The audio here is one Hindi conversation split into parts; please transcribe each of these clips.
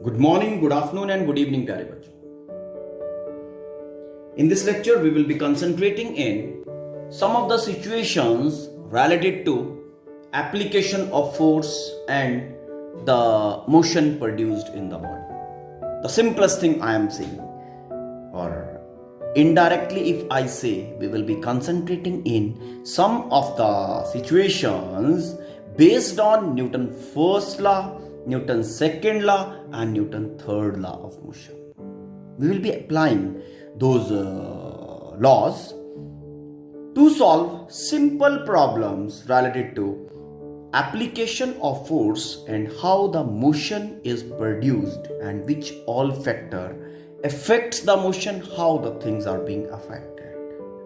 Good morning, good afternoon, and good evening, प्यारे बच्चों. In this lecture, we will be concentrating in some of the situations related to application of force and the motion produced in the body. The simplest thing I am saying, or indirectly if I say, we will be concentrating in some of the situations based on Newton's first law, Newton's second law, and Newton's third law of motion. We will be applying those laws to solve simple problems related to application of force and how the motion is produced and which all factor affects the motion, how the things are being affected.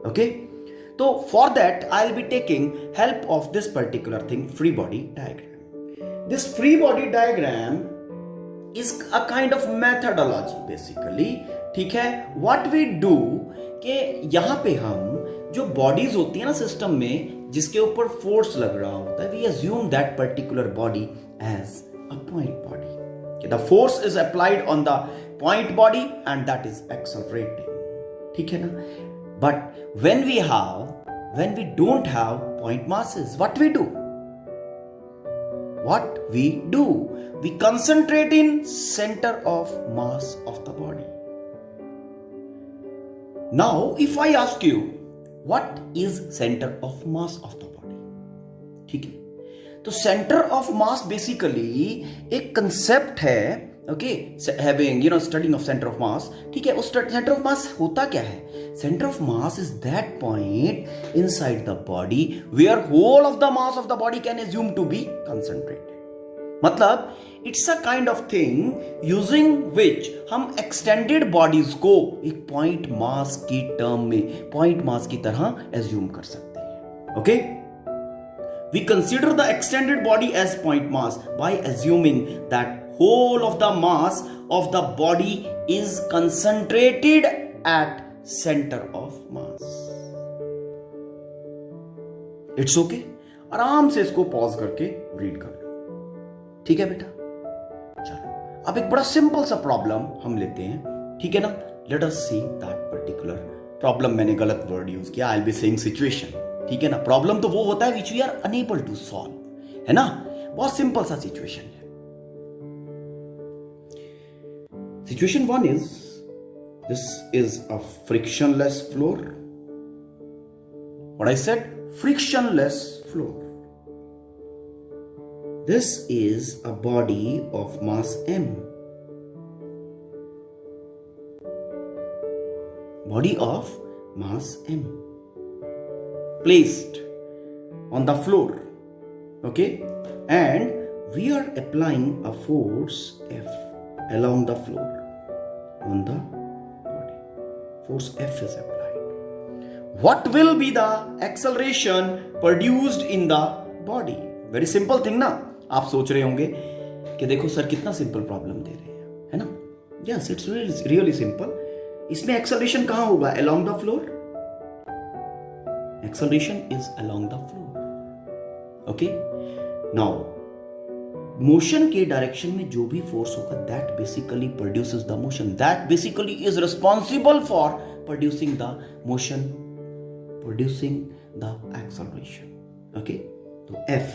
Okay, so for that I'll be taking help of this particular thing, free body diagram. This free body diagram is a kind of methodology basically. ठीक है, what we do कि यहाँ पे हम जो bodies होती है ना सिस्टम में जिसके ऊपर फोर्स लग रहा होता है, we assume that particular body as a point body. The force is applied on the point body and that is accelerating. ठीक है ना? But when we don't have point masses, what we do? We concentrate in center of mass of the body. Now, if I ask you, what is center of mass of the body? ठीक है, तो center of mass basically एक concept है, okay, having studying of center of mass. ठीक है, उस center of mass होता क्या है? Center of mass is that point inside the body where whole of the mass of the body can assume to be concentrated. मतलब it's a kind of thing using which हम extended bodies को एक point mass की term में point mass की तरह assume कर सकते हैं. Okay? We consider the extended body as point mass by assuming that whole of the mass of the body is concentrated at center of mass. It's okay? आराम से इसको पॉज करके रीड कर लो. ठीक है बेटा, चलो अब एक बड़ा सिंपल सा प्रॉब्लम हम लेते हैं. ठीक है ना? Let us see that particular problem. मैंने गलत वर्ड यूज किया. I will be saying situation. ठीक है ना? प्रॉब्लम तो वो होता है which we are unable to solve, है ना? बहुत सिंपल सा सिचुएशन है. Situation 1 is this is a frictionless floor. What I said? Frictionless floor. This is a body of mass m. Body of mass m. Placed on the floor. Okay? And we are applying a force F along the floor on the force F is applied. What will be the acceleration produced in the body? Very simple thing ना. आप सोच रहे होंगे कि देखो सर कितना सिंपल प्रॉब्लम दे रहे हैं, है ना? Yes, it's really simple. इसमें acceleration कहाँ होगा? Along the floor. Acceleration is along the floor. Okay? Now, motion के डायरेक्शन में जो भी फोर्स होगा that basically produces the motion. That basically is responsible for producing the motion, producing the acceleration. Okay, तो F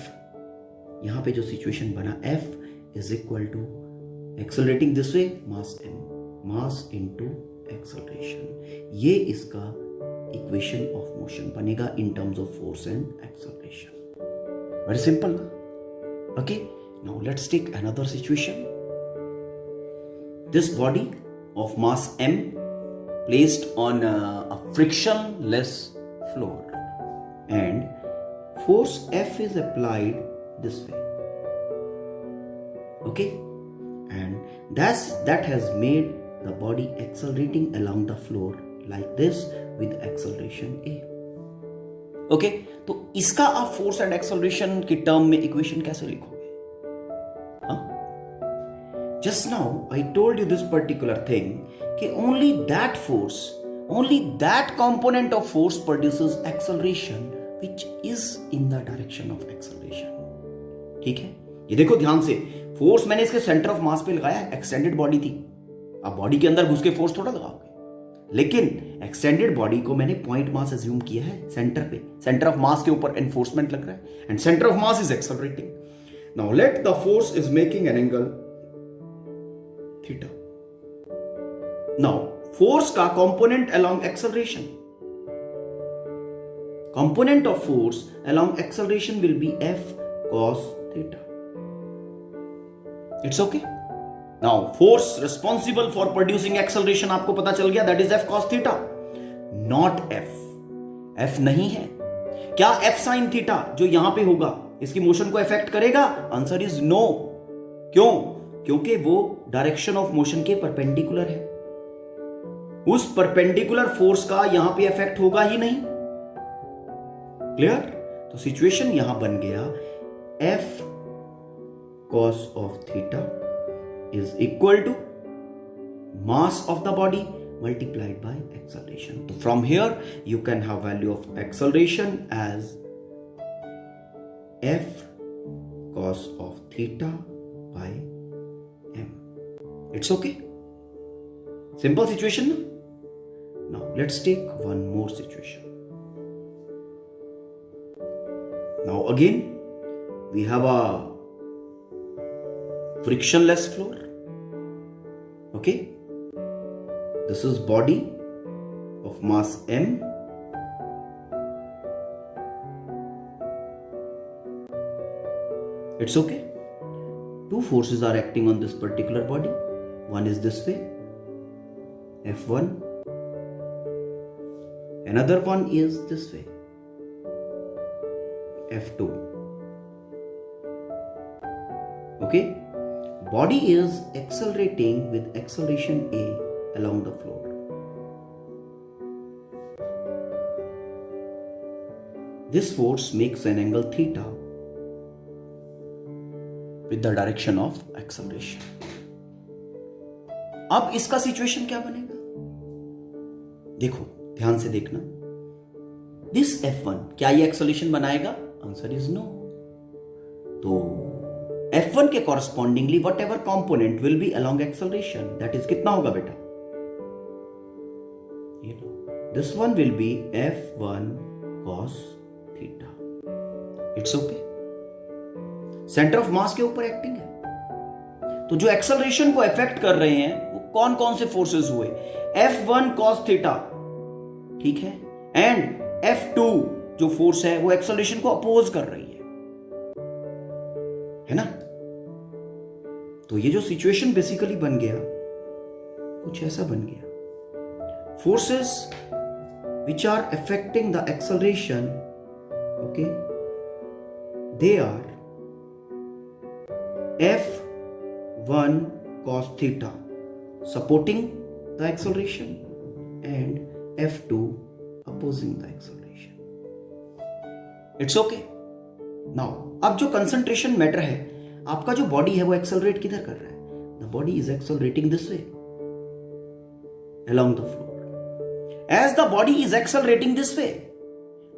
यहां पे जो सिचुएशन बना, F is equal to accelerating this way mass m, mass into acceleration. ये इसका इक्वेशन ऑफ मोशन बनेगा in terms of force and acceleration. Very simple ना? Okay. Now let's take another situation. This body of mass m placed on a frictionless floor and force F is applied this way. Okay? And that has made the body accelerating along the floor like this with acceleration A. Okay? तो इसका आप फोर्स एंड एक्सेलरेशन की टर्म में इक्वेशन कैसे लिखोगे? Just now I told you this particular thing कि only that force, only that component of force produces acceleration which is in the direction of acceleration. ठीक है? ये देखो ध्यान से, फोर्स मैंने इसके सेंटर ऑफ मास पे लगाया, एक्सटेंडेड बॉडी थी, अब बॉडी के अंदर घुस के फोर्स थोड़ा लगाओगे, लेकिन एक्सटेंडेड बॉडी को मैंने पॉइंट मास अज्यूम किया है सेंटर पे, सेंटर ऑफ मास के ऊपर एनफोर्समेंट लग रहा है and centre of mass is accelerating. Now let the force is making an angle theta. Now force का component along acceleration, component of force along acceleration will be f cos theta. It's okay. Now force responsible for producing acceleration आपको पता चल गया, that is f cos theta, not f. f नहीं है. क्या f sin theta जो यहां पे होगा इसकी मोशन को इफेक्ट करेगा? Answer is no. क्यों? क्योंकि वो डायरेक्शन ऑफ मोशन के परपेंडिकुलर है. उस परपेंडिकुलर फोर्स का यहां पे इफेक्ट होगा ही नहीं. क्लियर? तो सिचुएशन यहां बन गया f cos of theta is equal to mass of the body multiplied by acceleration. So from here you can have value of acceleration as f cos of theta by m. It's okay. Simple situation. Now let's take one more situation. Now again we have a frictionless floor. Okay, this is body of mass m. It's okay. Two forces are acting on this particular body. One is this way, F1. Another one is this way, F2. Okay, body is accelerating with acceleration A along the floor. This force makes an angle theta with the direction of acceleration. अब इसका सिचुएशन क्या बनेगा? देखो, ध्यान से देखना. This F1 क्या ये एक्सेलरेशन बनाएगा? Answer is no. तो F1 के correspondingly whatever component will be along acceleration, that is कितना होगा बेटा? This one will be F1 cos theta. It's okay. Centre of mass के ऊपर एक्टिंग है, तो जो एक्सेलरेशन को इफेक्ट कर रहे हैं वो कौन कौन से फोर्सेस हुए? F1 cos थीटा, ठीक है, एंड F2 जो फोर्स है वो एक्सेलरेशन को अपोज कर रही है ना. तो ये जो सिचुएशन बेसिकली बन गया, कुछ ऐसा बन गया. Forces which are affecting the acceleration, okay, they are F1 cos theta supporting the acceleration and F2 opposing the acceleration. It's okay. Now, अब जो concentration matter है, आपका जो बॉडी है वो एक्सेलरेट किधर कर रहा है? The body is accelerating this way along the floor. As the body is accelerating this way,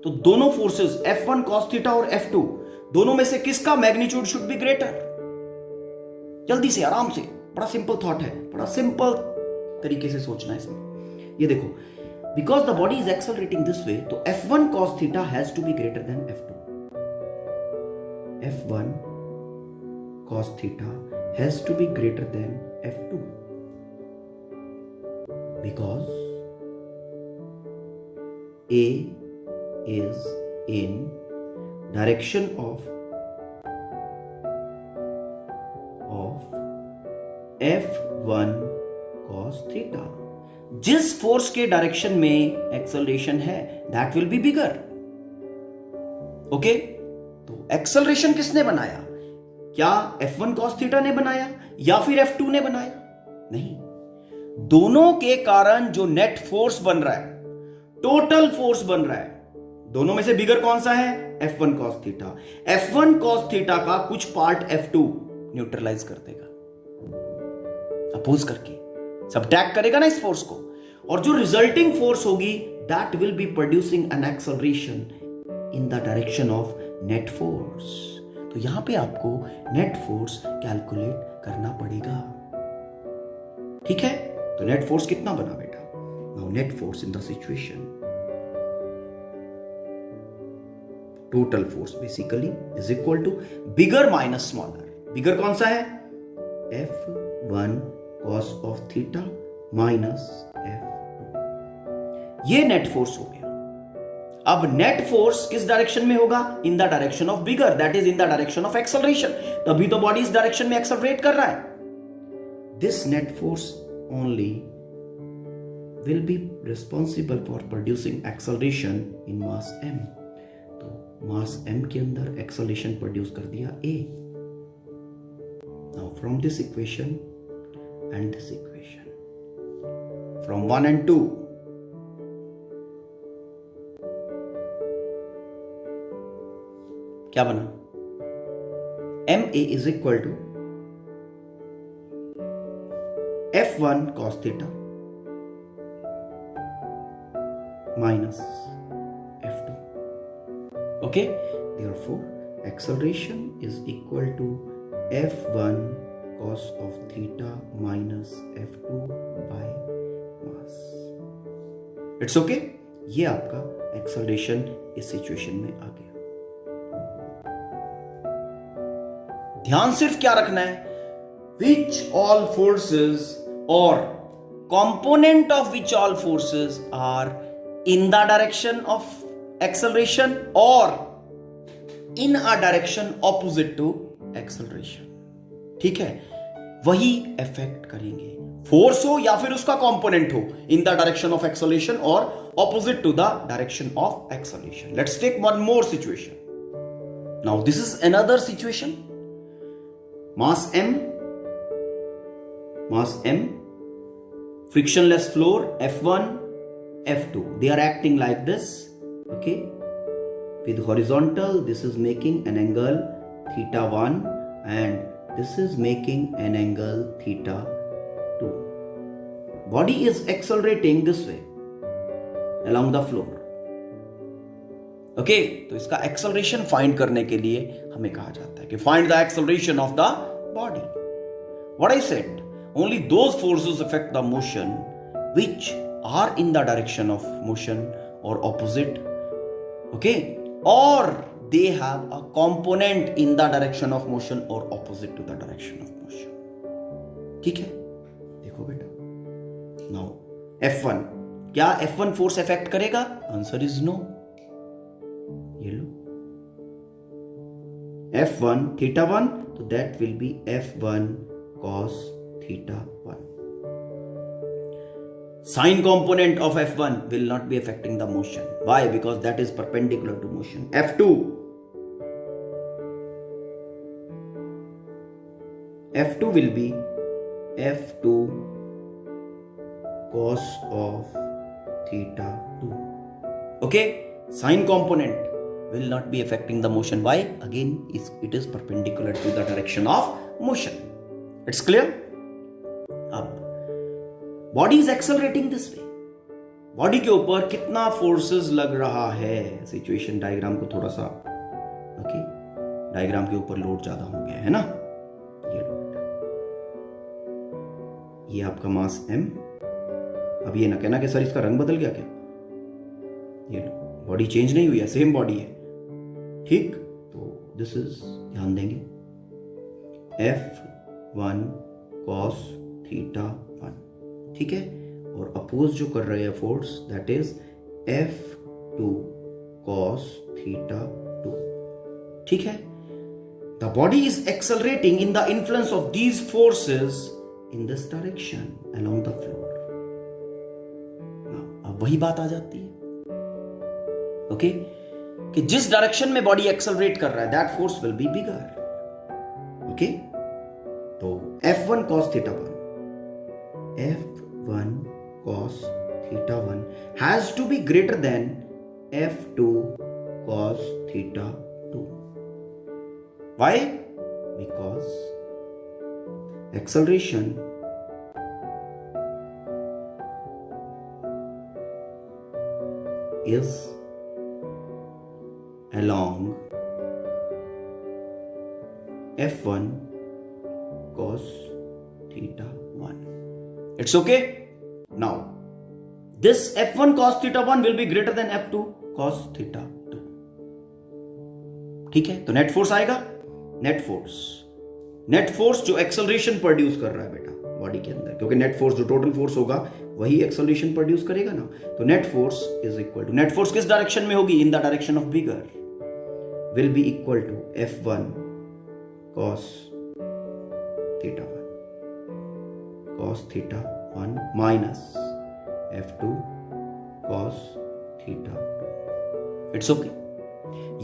तो दोनों फोर्सेस F1 cos theta और F2 दोनों में से किसका मैग्नीट्यूड शुड बी ग्रेटर? जल्दी से, आराम से, बड़ा सिंपल थॉट है, बड़ा सिंपल तरीके से सोचना है इसमें. ये देखो, because the body is accelerating this way, तो F1 cos theta has to be greater than F2. F1 cos theta has to be greater than F2 because A is in direction of F1 cos theta. जिस फोर्स के डायरेक्शन में एक्सेलरेशन है that will be bigger. Okay, तो एक्सेलरेशन किसने बनाया? क्या F1 cos theta ने बनाया या फिर F2 ने बनाया? नहीं, दोनों के कारण जो नेट फोर्स बन रहा है, टोटल फोर्स बन रहा है, दोनों में से बिगर कौन सा है? F1 cos theta. F1 cos theta का कुछ पार्ट F2 न्यूट्रलाइज कर देगा, अपोज करके सबट्रैक्ट करेगा ना इस फोर्स को, और जो रिजल्टिंग फोर्स होगी that will be producing an acceleration in the direction of net force. तो तो यहां पे आपको नेट फोर्स कैलकुलेट करना पड़ेगा। ठीक है, तो नेट फोर्स कितना बना बेटा? Now net force in the situation, total force basically is equal to bigger minus smaller. Bigger कौन सा है? F1 cos of theta minus F2। ये नेट फोर्स हो गया। अब नेट फोर्स किस डायरेक्शन में होगा? In the direction of bigger, that is in the direction of acceleration. तभी तो बॉडी इस डायरेक्शन में एक्सेलरेट कर रहा है। This net force only will be responsible for producing acceleration in mass m। तो mass m के अंदर acceleration produce कर दिया a। now from this equation and this equation, from 1 and 2, क्या बना? ma is equal to f1 cos theta minus f2। okay, therefore acceleration is equal to f1 cos of theta minus f2 by mass। It's okay. ये आपका acceleration इस सिचुएशन में आ गया। ध्यान सिर्फ क्या रखना है? which all forces or component of which all forces are in the direction of acceleration or in a direction opposite to acceleration। ठीक है, वही इफेक्ट करेंगे, फोर्स हो या फिर उसका कंपोनेंट हो, in the direction of acceleration और opposite to the direction of acceleration. Let's take one more situation. Now this is another situation. Mass m, frictionless floor, F1, F2, they are acting like this, okay, with horizontal, this is making an angle theta 1 and this is making an angle theta 2। body is accelerating this way along the floor, okay। तो इसका acceleration find करने के लिए हमें कहा जाता है कि find the acceleration of the body। what I said, only those forces affect the motion which are in the direction of motion or opposite, okay, or they have a component in the direction of motion or opposite to the direction of motion। ठीक है, देखो बेटा, now F1, क्या F1 फोर्स इफेक्ट करेगा? Answer is no. ये लो, F1 theta 1, तो that will be F1 cos theta 1। Sine component of F1 will not be affecting the motion. Why? Because that is perpendicular to motion। F2 will be F2 cos of theta 2। Okay? Sine component will not be affecting the motion. Why? Again, it is perpendicular to the direction of motion। It's clear? अब body is accelerating this way. Body के ऊपर कितना फोर्सेस लग रहा है? सिचुएशन डायग्राम को थोड़ा सा, ओके, डायग्राम के ऊपर लोड ज्यादा हो गया है ना। ये लो बेटा, ये आपका मास m। अब ये ना कहना कि सर इसका रंग बदल गया क्या? ये लो, बॉडी चेंज नहीं हुई है, सेम बॉडी है, ठीक। तो दिस इज, ध्यान देंगे, F1 cos थीटा 1, ठीक है, और अपोज जो कर रहे हैं force, that is F2 cos theta 2। ठीक है, the body is accelerating in the influence of these forces in this direction along the floor. अब वही बात आ जाती है, ओके, कि जिस डायरेक्शन में बॉडी एक्सेलरेट कर रहा है, that force will be bigger. Okay, तो F1 cos theta 1, F1 cos theta 1 has to be greater than F2 cos theta 2। Why? Because acceleration is along F1 cos theta 1. It's okay? Now, this F1 cos theta 1 will be greater than F2 cos theta 2. ठीक है, तो नेट फोर्स आएगा, नेट फोर्स जो एक्सेलरेशन प्रोड्यूस कर रहा है बेटा बॉडी के अंदर, क्योंकि नेट फोर्स जो टोटल फोर्स होगा वही एक्सेलरेशन प्रोड्यूस करेगा ना, तो net force is equal to, net force किस डायरेक्शन में होगी, in the direction of bigger, will be equal to F1 cos theta 1 minus F2 cos theta 2. It's okay.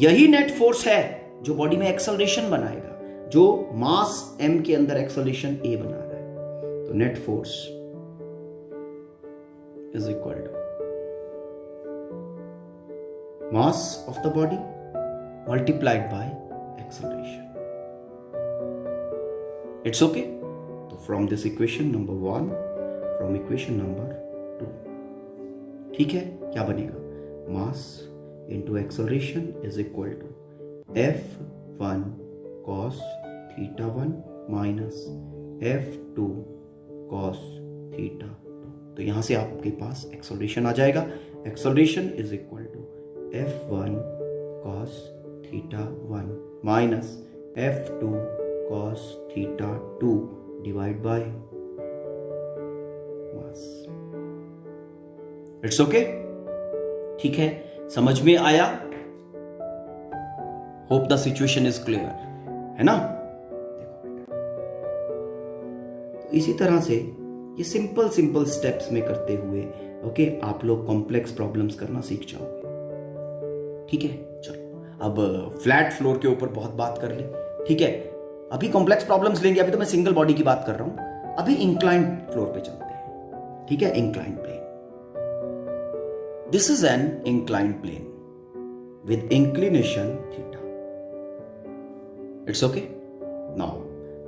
यही नेट फोर्स है जो बॉडी में एक्सेलरेशन बनाएगा, जो मास m के अंदर एक्सेलरेशन a बना रहा है. तो net force is equal to mass of the body multiplied by acceleration. It's okay. तो from this equation number 1, from equation number 2, ठीक है, क्या बनेगा, मास into acceleration is equal to F1 cos theta 1 minus F2 cos theta 2. तो यहां से आपके पास एक्सेलरेशन आ जाएगा. Acceleration is equal to F1 cos theta 1 minus F2 cos theta 2 divide by mass. It's okay. ठीक है, समझ में आया? Hope the situation is clear, है ना? तो इसी तरह से ये सिंपल स्टेप्स में करते हुए ओके आप लोग कॉम्प्लेक्स प्रॉब्लम्स करना सीख जाओगे. ठीक है, चलो अब फ्लैट फ्लोर के ऊपर बहुत बात कर ले. ठीक है, अभी कॉम्प्लेक्स प्रॉब्लम्स लेंगे, अभी तो मैं सिंगल बॉडी की बात कर रहा हूं. अभी इंक्लाइंड फ्लोर पे चलते हैं. ठीक है, inclined plane. This is an inclined plane with inclination theta. It's okay. Now,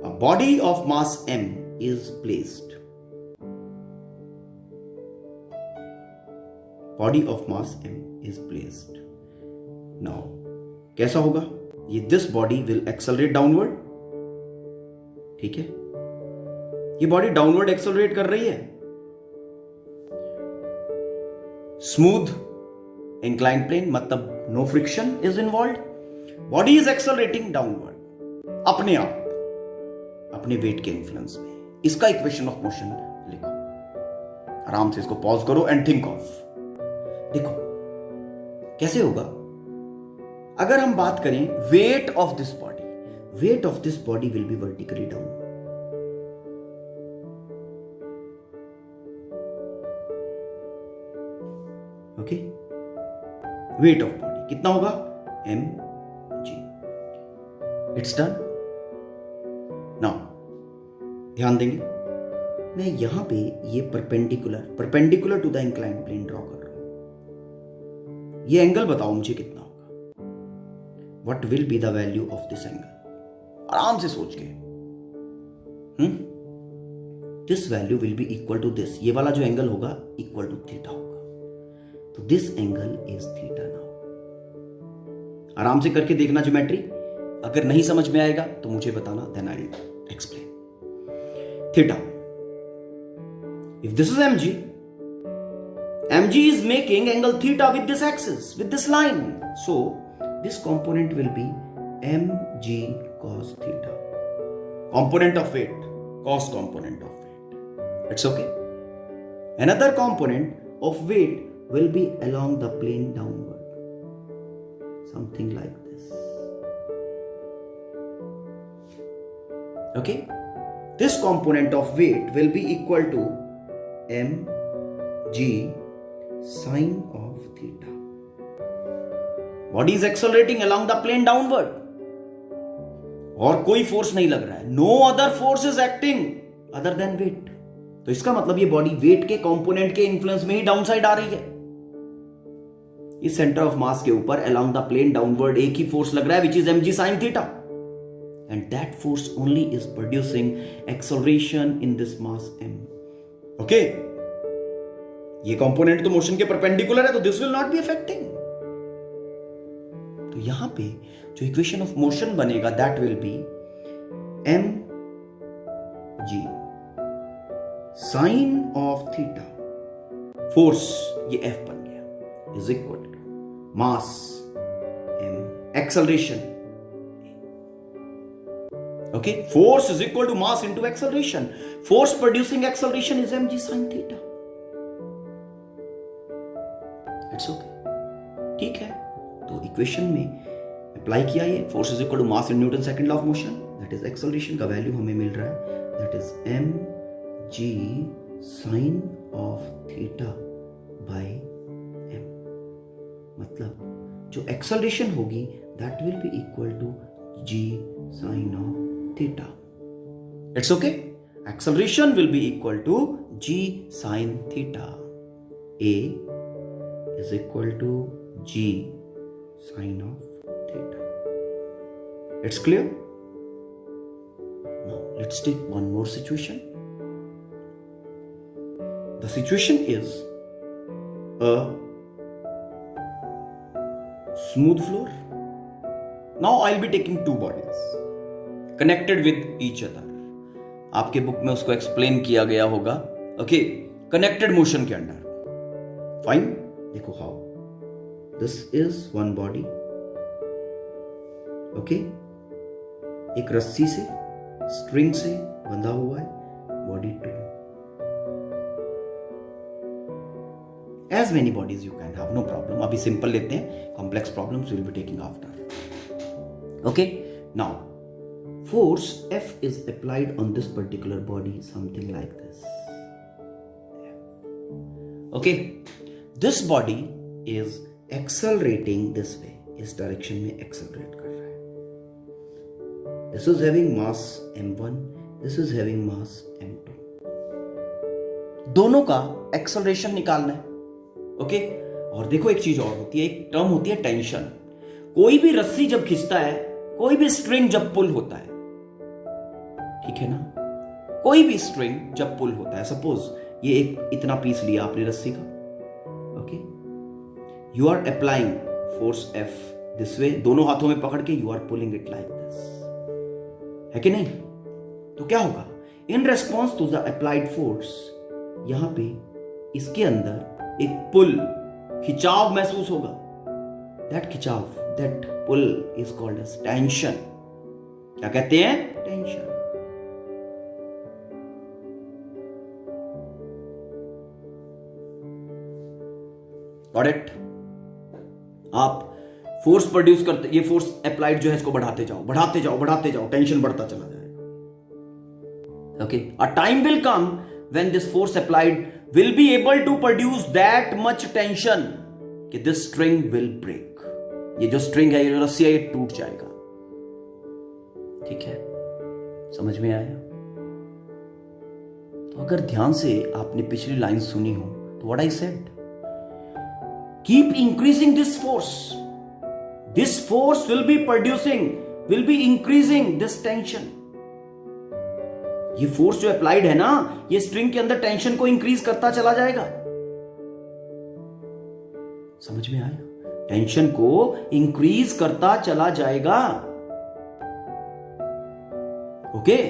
a body of mass m is placed. Body of mass m is placed. Now, कैसा होगा ये? This body will accelerate downward. ठीक है, ये बॉडी डाउनवर्ड एक्सेलरेट कर रही है. स्मूथ इंक्लाइंड प्लेन मतलब no friction is involve. Body is accelerating downward अपने आप, अपने वेट के इन्फ्लुएंस में. इसका इक्वेशन ऑफ मोशन लिखो, आराम से इसको पॉज करो एंड थिंक ऑफ. देखो कैसे होगा. अगर हम बात करें weight of this body, weight of this body will be vertically down. Okay, weight of body कितना होगा, mg. It's done. नाउ ध्यान देंगे, मैं यहां पे ये perpendicular to the inclined plane draw कर रहा हूं. ये एंगल बताओ मुझे कितना होगा. What will be the value of this angle? आराम से सोच के. This value will be equal to this. ये वाला जो एंगल होगा इक्वल टू थीटा होगा. तो this angle is theta. Now आराम से करके देखना ज्योमेट्री. अगर नहीं समझ में आएगा तो मुझे बताना, then I will explain. Theta, if this is mg is making angle theta with this axis, with this line. So this component will be mg cos theta. Component of weight, cos component of weight. It's okay. Another component of weight will be along the plane downward. Something like this. Okay? This component of weight will be equal to mg sine of theta. Body is accelerating along the plane downward. और कोई फोर्स नहीं लग रहा है. No other force is acting other than weight. तो इसका मतलब ये बॉडी वेट के कंपोनेंट के इन्फ्लुएंस में ही डाउन साइड आ रही है. इस सेंटर ऑफ मास के ऊपर अलोंग द प्लेन डाउनवर्ड एक ही फोर्स लग रहा है, which is mg sin theta, and that force only is producing acceleration in this mass m. Okay, ये कंपोनेंट तो मोशन के परपेंडिकुलर है, तो this will not be affecting. तो यहां पे जो इक्वेशन ऑफ मोशन बनेगा that will be M G sine of theta, force ये एफ बन गया, is equal to mass M, acceleration, okay, force is equal to mass into acceleration, force producing acceleration is M G sine theta. It's okay, ठीक है। तो इक्वेशन में अप्लाई किया ये, force is equal to mass in Newton second law of motion, that is acceleration का वैल्यू हमें मिल रहा है, that is M G sine of theta by M. मतलब जो एक्सेलरेशन होगी that will be equal to G sine of theta. It's okay, acceleration will be equal to G sine theta, A is equal to G sine of theta. It's clear? Now let's take one more situation. The situation is a smooth floor. Now I'll be taking two bodies connected with each other. आपके बुक में उसको एक्सप्लेन किया गया होगा, ओके, कनेक्टेड मोशन के अंडर। फाइन, देखो how this is one body, okay, एक रस्सी से स्ट्रिंग से बंधा हुआ है, body 2, as many bodies you can have, no problem. अभी सिंपल लेते हैं, complex problems will be taking after. Okay, now force F is applied on this particular body, something like this. Okay, this body is accelerating this way, इस डायरेक्शन में एक्सेलरेट कर रहा है। This is having mass m1, this is having mass m2. दोनों का एक्सेलरेशन निकालना है, ओके। और देखो एक चीज और होती है, एक टर्म होती है टेंशन। कोई भी रस्सी जब खींचता है, कोई भी स्ट्रिंग जब पुल होता है, ठीक है ना, कोई भी स्ट्रिंग जब पुल होता है, सपोज ये एक इतना पीस लिया आपने रस्सी का, okay, you are applying force F this way, दोनों हाथों में पकड़ के you are pulling it like this, है कि नहीं? तो क्या होगा, in response to the applied force, यहां पे इसके अंदर एक पुल, खिंचाव महसूस होगा। दैट खिंचाव, that pull is called as tension. क्या कहते हैं? टेंशन। Got it? आप फोर्स प्रोड्यूस करते, ये फोर्स अप्लाइड जो है इसको बढ़ाते जाओ, बढ़ाते जाओ, बढ़ाते जाओ, टेंशन बढ़ता चला जाएगा। Okay, a time will come when this force applied will be able to produce that much tension कि दिस स्ट्रिंग विल ब्रेक। ये जो स्ट्रिंग है, ये जो रस्सी है, ये टूट जाएगा। ठीक है, समझ में आया? तो अगर ध्यान से आपने पिछली लाइन सुनी हो तो what I said, keep increasing this force. This force will be increasing this tension. ये फोर्स जो अप्लाइड है ना, ये स्ट्रिंग के अंदर टेंशन को इंक्रीज करता चला जाएगा। समझ में आया? टेंशन को इंक्रीज करता चला जाएगा। ओके,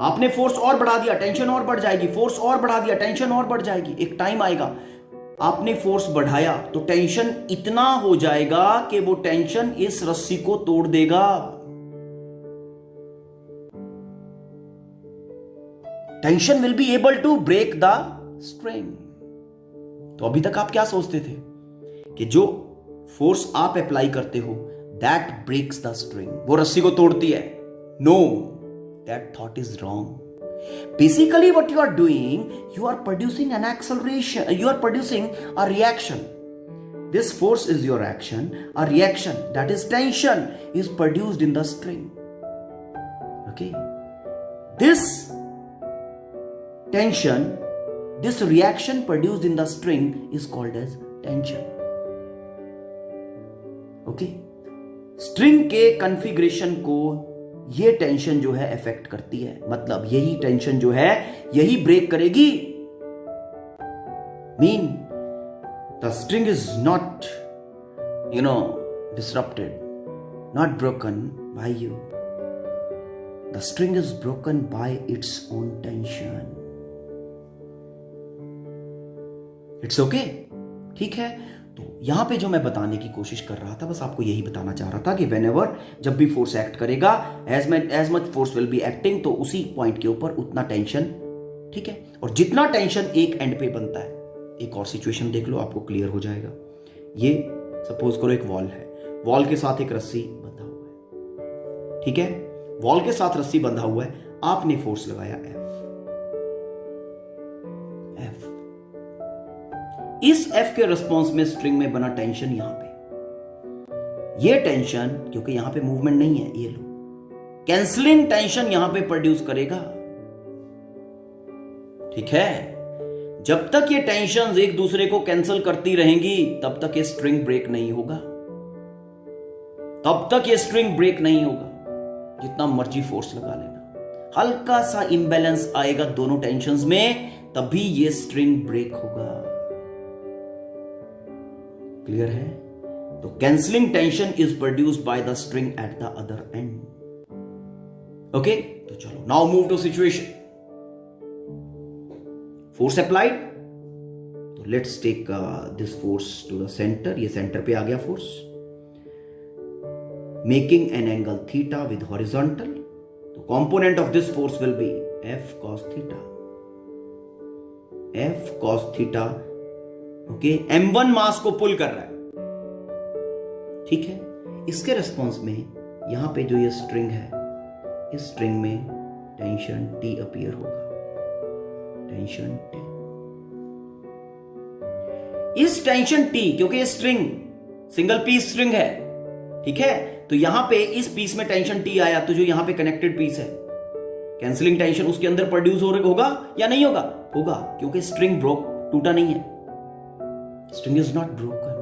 आपने फोर्स और बढ़ा दिया, टेंशन और बढ़ जाएगी, फोर्स और बढ़ा दिया, टेंशन और बढ़ जाएगी। एक टाइम आएगा, आपने फोर्स बढ़ाया तो टेंशन इतना हो जाएगा कि वो टेंशन इस रस्सी को तोड़ देगा। Tension will be able to break the string. तो अभी तक आप क्या सोचते थे कि जो फोर्स आप अप्लाई करते हो दैट ब्रेक्स द स्ट्रिंग, वो रस्सी को तोड़ती है। No, that thought is wrong. Basically what you are doing, you are producing an acceleration, you are producing a reaction. This force is your action, a reaction, that is tension, is produced in the string. Okay, this tension, this reaction produced in the string is called as tension. Okay, string के configuration को ये टेंशन जो है इफेक्ट करती है। मतलब यही टेंशन जो है यही ब्रेक करेगी। Mean the string is not disrupted, not broken by you, the string is broken by its own tension. It's okay, ठीक है। तो यहां पे जो मैं बताने की कोशिश कर रहा था, बस आपको यही बताना चाह रहा था कि व्हेनेवर जब भी फोर्स एक्ट करेगा, as much force will be acting, तो उसी पॉइंट के ऊपर उतना टेंशन, ठीक है। और जितना टेंशन एक एंड पे बनता है, एक और सिचुएशन देख लो, आपको क्लियर हो जाएगा। ये सपोज करो एक वॉल है, वॉल के साथ एक रस्सी बंधा हुआ है, ठीक है। वॉल के साथ रस्सी बंधा हुआ है, आपने फोर्स लगाया एफ। इस एफ के रिस्पॉन्स में स्ट्रिंग में बना टेंशन यहां पे, ये टेंशन, क्योंकि यहां पे मूवमेंट नहीं है, ये लो, कैंसलिंग टेंशन यहां पे प्रोड्यूस करेगा, ठीक है। जब तक ये टेंशंस एक दूसरे को कैंसिल करती रहेंगी, तब तक ये स्ट्रिंग ब्रेक नहीं होगा, तब तक ये स्ट्रिंग ब्रेक नहीं होगा, जितना मर्जी फोर्स लगा लेना। हल्का सा इंबैलेंस आएगा दोनों टेंशंस में, तभी ये स्ट्रिंग ब्रेक होगा। क्लियर है? तो cancelling tension is produced by the string at the other end. Okay, तो चलो now move to situation. Force applied, तो let's take this force to the centre. ये सेंटर पे आ गया force, making an angle theta with horizontal. तो component of this force will be F cos theta, F cos theta. Okay, m1 mass को पुल कर रहा है, ठीक है। इसके रिस्पॉन्स में यहां पे जो ये स्ट्रिंग है, इस स्ट्रिंग में टेंशन T अपीयर होगा, टेंशन T। इस टेंशन T, क्योंकि ये स्ट्रिंग सिंगल पीस स्ट्रिंग है, ठीक है, तो यहां पे इस पीस में टेंशन T आया, तो जो यहां पे कनेक्टेड पीस है, कैंसिलिंग टेंशन उसके अंदर प्रोड्यूस होगा या नहीं होगा? होगा, क्योंकि स्ट्रिंग टूटा नहीं है। String is not broken,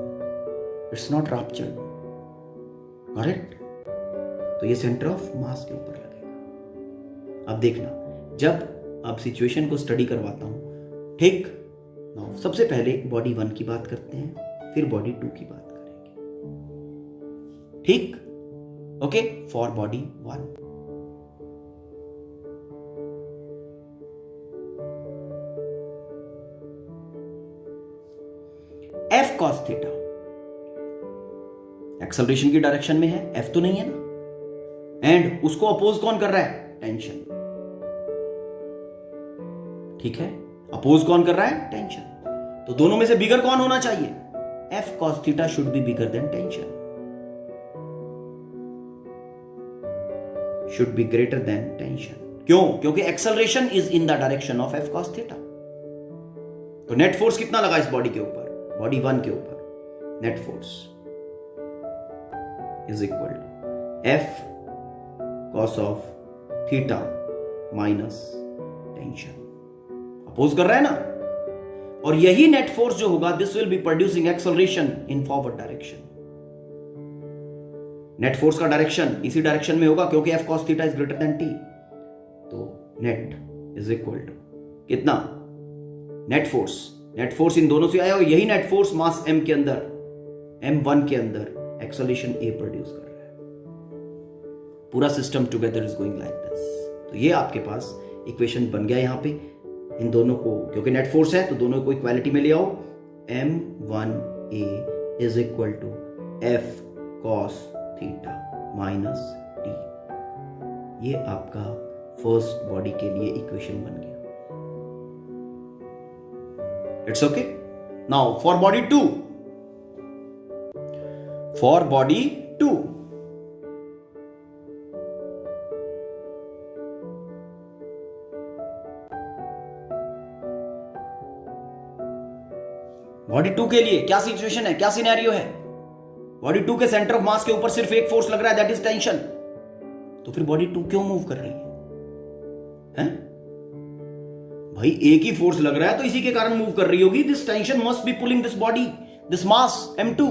it's not ruptured, correct? तो ये सेंटर ऑफ मास के ऊपर लगेगा। अब देखना, जब अब सिचुएशन को स्टडी करवाता हूं, ठीक ना, सबसे पहले बॉडी 1 की बात करते हैं, फिर बॉडी 2 की बात करेंगे, ठीक? Okay, for body 1, F cos theta acceleration की डायरेक्शन में है, एफ तो नहीं है ना, एंड उसको अपोज कौन कर रहा है? टेंशन, ठीक है। अपोज कौन कर रहा है? टेंशन। तो दोनों में से बिगर कौन होना चाहिए? F cos theta should be bigger then tension, should be greater then tension. क्यों? क्योंकि acceleration is in the direction of F cos theta. तो नेट फोर्स कितना लगा इस बॉडी के ऊपर? बॉडी 1 के ऊपर net force is equal to F cos of theta minus tension. Oppose कर रहा है ना, और यही नेट फोर्स जो होगा, this will be producing acceleration in forward direction. Net force का डायरेक्शन इसी डायरेक्शन में होगा, क्योंकि F cos theta is greater then T. तो नेट इज इक्वल टू कितना? नेट फोर्स इन दोनों से आया, और यही नेट फोर्स मास m के अंदर, m1 के अंदर एक्सेलरेशन a प्रोड्यूस कर रहा है। पूरा system together is going like this. तो ये आपके पास इक्वेशन बन गया यहां पे। इन दोनों को, क्योंकि नेट फोर्स है, तो दोनों को इक्वालिटी में ले आओ। m1a is equal to f cos theta minus t। ये आपका फर्स्ट बॉडी के लिए इक्वेशन बन गया। It's okay. Now for body 2. For body 2. Body 2 के लिए क्या सिचुएशन है, क्या सिनेरियो है? बॉडी 2 के सेंटर ऑफ मास के ऊपर सिर्फ एक फोर्स लग रहा है, दैट इज टेंशन। तो फिर बॉडी 2 क्यों मूव कर रही है? भाई एक ही फोर्स लग रहा है, तो इसी के कारण मूव कर रही होगी। This tension must be pulling this body, this mass m2।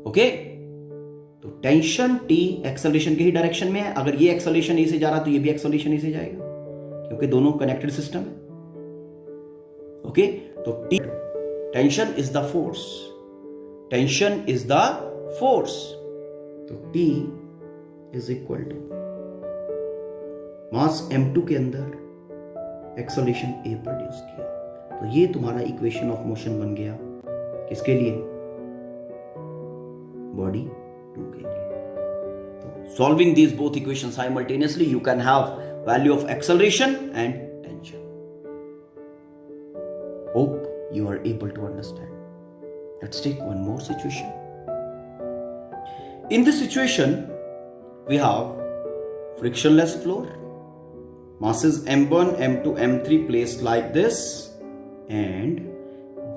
Okay, तो टेंशन T एक्सेलरेशन के ही डायरेक्शन में है। अगर ये एक्सेलरेशन ए से जा रहा तो ये भी एक्सेलरेशन ए से जाएगा, क्योंकि दोनों कनेक्टेड सिस्टम है। ओके, तो T tension is the force, tension is the force. तो T is equal to mass m2 के अंदर एक्सेलरेशन a प्रोड्यूस किया। तो ये तुम्हारा इक्वेशन ऑफ मोशन बन गया किसके लिए? बॉडी 2 के लिए। तो solving these both equation simultaneously you can have value of acceleration and tension. Hope you are able to understand. Let's take one more situation. In this situation, we have frictionless floor, masses m1, m2, m3 placed like this, and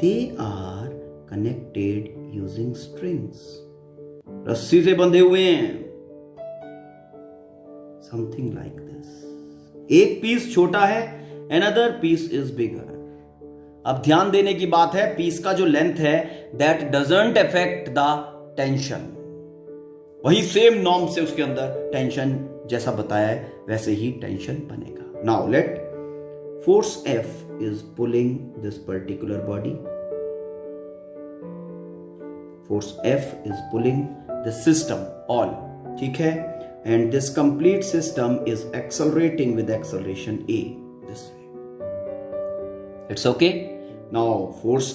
they are connected using strings. रस्सी से बंधे हुए हैं, something like this. एक पीस छोटा है, another piece is bigger. अब ध्यान देने की बात है, पीस का जो लेंथ है that doesn't affect the tension. वही सेम नॉर्म से उसके अंदर टेंशन जैसा बताया है वैसे ही टेंशन बनेगा। Now let force F is pulling this particular body, force F is pulling this system all, ठीक है, and this complete system is accelerating with acceleration A this way. It's okay. Now force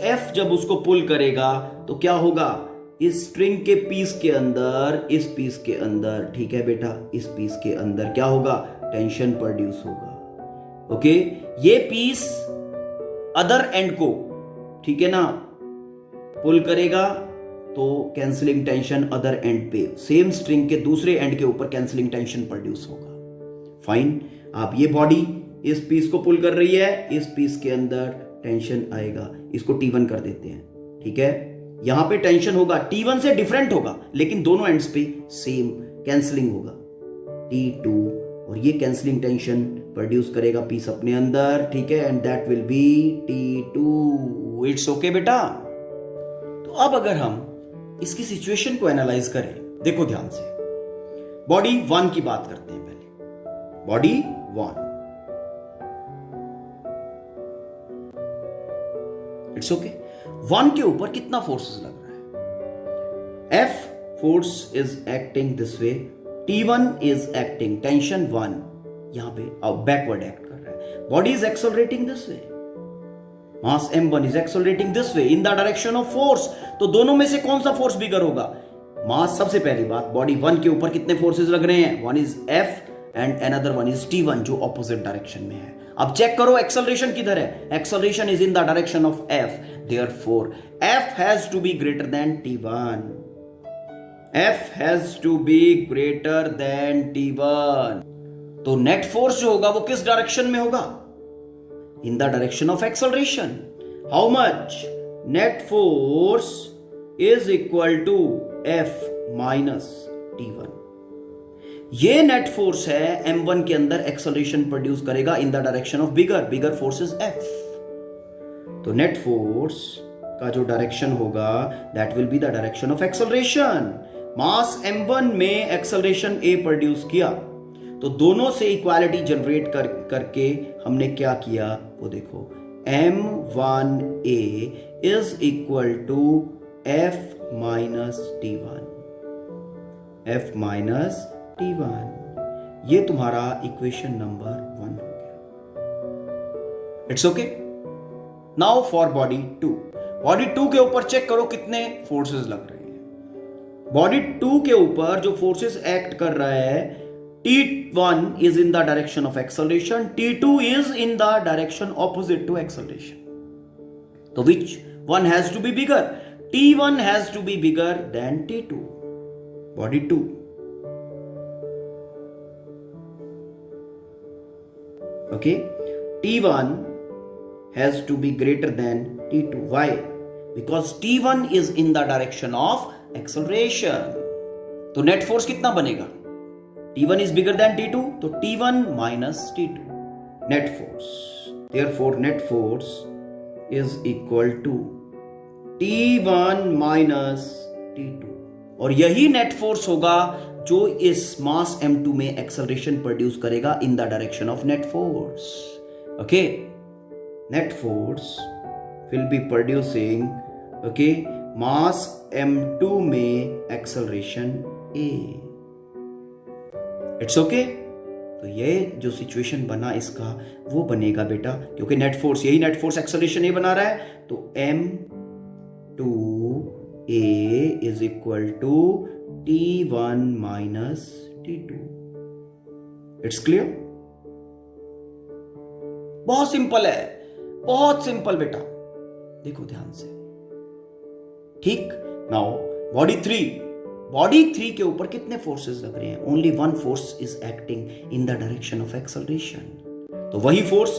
F जब उसको पुल करेगा तो क्या होगा? इस स्ट्रिंग के पीस के अंदर, इस पीस के अंदर, ठीक है बेटा, इस पीस के अंदर क्या होगा? टेंशन प्रोड्यूस होगा। ओके, ये पीस अदर एंड को, ठीक है ना, पुल करेगा तो कैंसलिंग टेंशन अदर एंड पे, सेम स्ट्रिंग के दूसरे एंड के ऊपर कैंसलिंग टेंशन प्रोड्यूस होगा। फाइन। आप ये बॉडी इस पीस को पुल कर रही है, इस पीस के अंदर टेंशन आएगा, इसको T1 कर देते हैं, ठीक है। यहां पे टेंशन होगा, T1 से डिफरेंट होगा लेकिन दोनों एंड्स पे सेम कैंसलिंग होगा, T2, और ये कैंसलिंग टेंशन प्रोड्यूस करेगा पीस अपने अंदर, ठीक है, and that will B T2। It's okay बेटा। तो अब अगर हम इसकी सिचुएशन को एनालाइज करें, देखो ध्यान से, बॉडी 1 की बात करते हैं पहले। Body 1, it's okay. 1 के ऊपर कितना फोर्सेस लग रहा है? F force is acting this way, T1 is acting, tension 1 यहां पे अब बैकवर्ड एक्ट कर रहा है। Body is accelerating this way, mass m1 is accelerating this way in the direction of force. तो दोनों में से कौन सा फोर्स बिगर होगा? मास। सबसे पहली बात, बॉडी 1 के ऊपर कितने फोर्सेस लग रहे हैं? One is F and another one is T1 जो ऑपोजिट डायरेक्शन में है। अब चेक करो एक्सेलरेशन किधर है? Acceleration is in the direction of F, therefore F has to be greater than T1. F has to be greater than T1. तो नेट फोर्स जो होगा वो किस डायरेक्शन में होगा? In the direction of acceleration. How much? Net force is equal to F minus T1। ये नेट फोर्स है m1 के अंदर एक्सेलरेशन प्रोड्यूस करेगा इन the direction of bigger force is F। तो नेट फोर्स का जो डायरेक्शन होगा that will be the direction of acceleration. Mass m1 में एक्सेलरेशन A प्रोड्यूस किया, तो दोनों से इक्वालिटी जनरेट करके हमने क्या किया वो देखो, m1A is equal to F minus T1, F minus T1। ये तुम्हारा इक्वेशन नंबर 1 हो गया। It's okay. Now for body 2। Body 2 के ऊपर चेक करो कितने फोर्सेस लग रहे हैं। बॉडी 2 के ऊपर जो फोर्सेस एक्ट कर रहा है, T1 is in the direction of acceleration, T2 is in the direction opposite to acceleration. तो which one has to be bigger? T1 has to be bigger than T2। Body 2, okay, T1 has to be greater than T2. Why? Because T1 is in the direction of acceleration. तो नेट फोर्स कितना बनेगा? T1 is bigger than T2, तो T1 minus T2 net force. Therefore net force is equal to T1 minus T2, और यही नेट फोर्स होगा जो इस मास m2 में एक्सेलरेशन प्रोड्यूस करेगा इन the direction of net force. Okay, net force will be producing, okay, mass m2 में एक्सेलरेशन A। It's okay. तो ये जो सिचुएशन बना इसका वो बनेगा बेटा, क्योंकि नेट फोर्स, यही नेट फोर्स एक्सेलरेशन ये बना रहा है, तो m2a is equal to t1 minus t2। It's clear? बहुत सिंपल है, बहुत सिंपल बेटा, देखो ध्यान से। ठीक, नाउ बॉडी थ्री के ऊपर कितने फोर्सेस लग रहे हैं? Only one force is acting in the direction of acceleration. तो वही फोर्स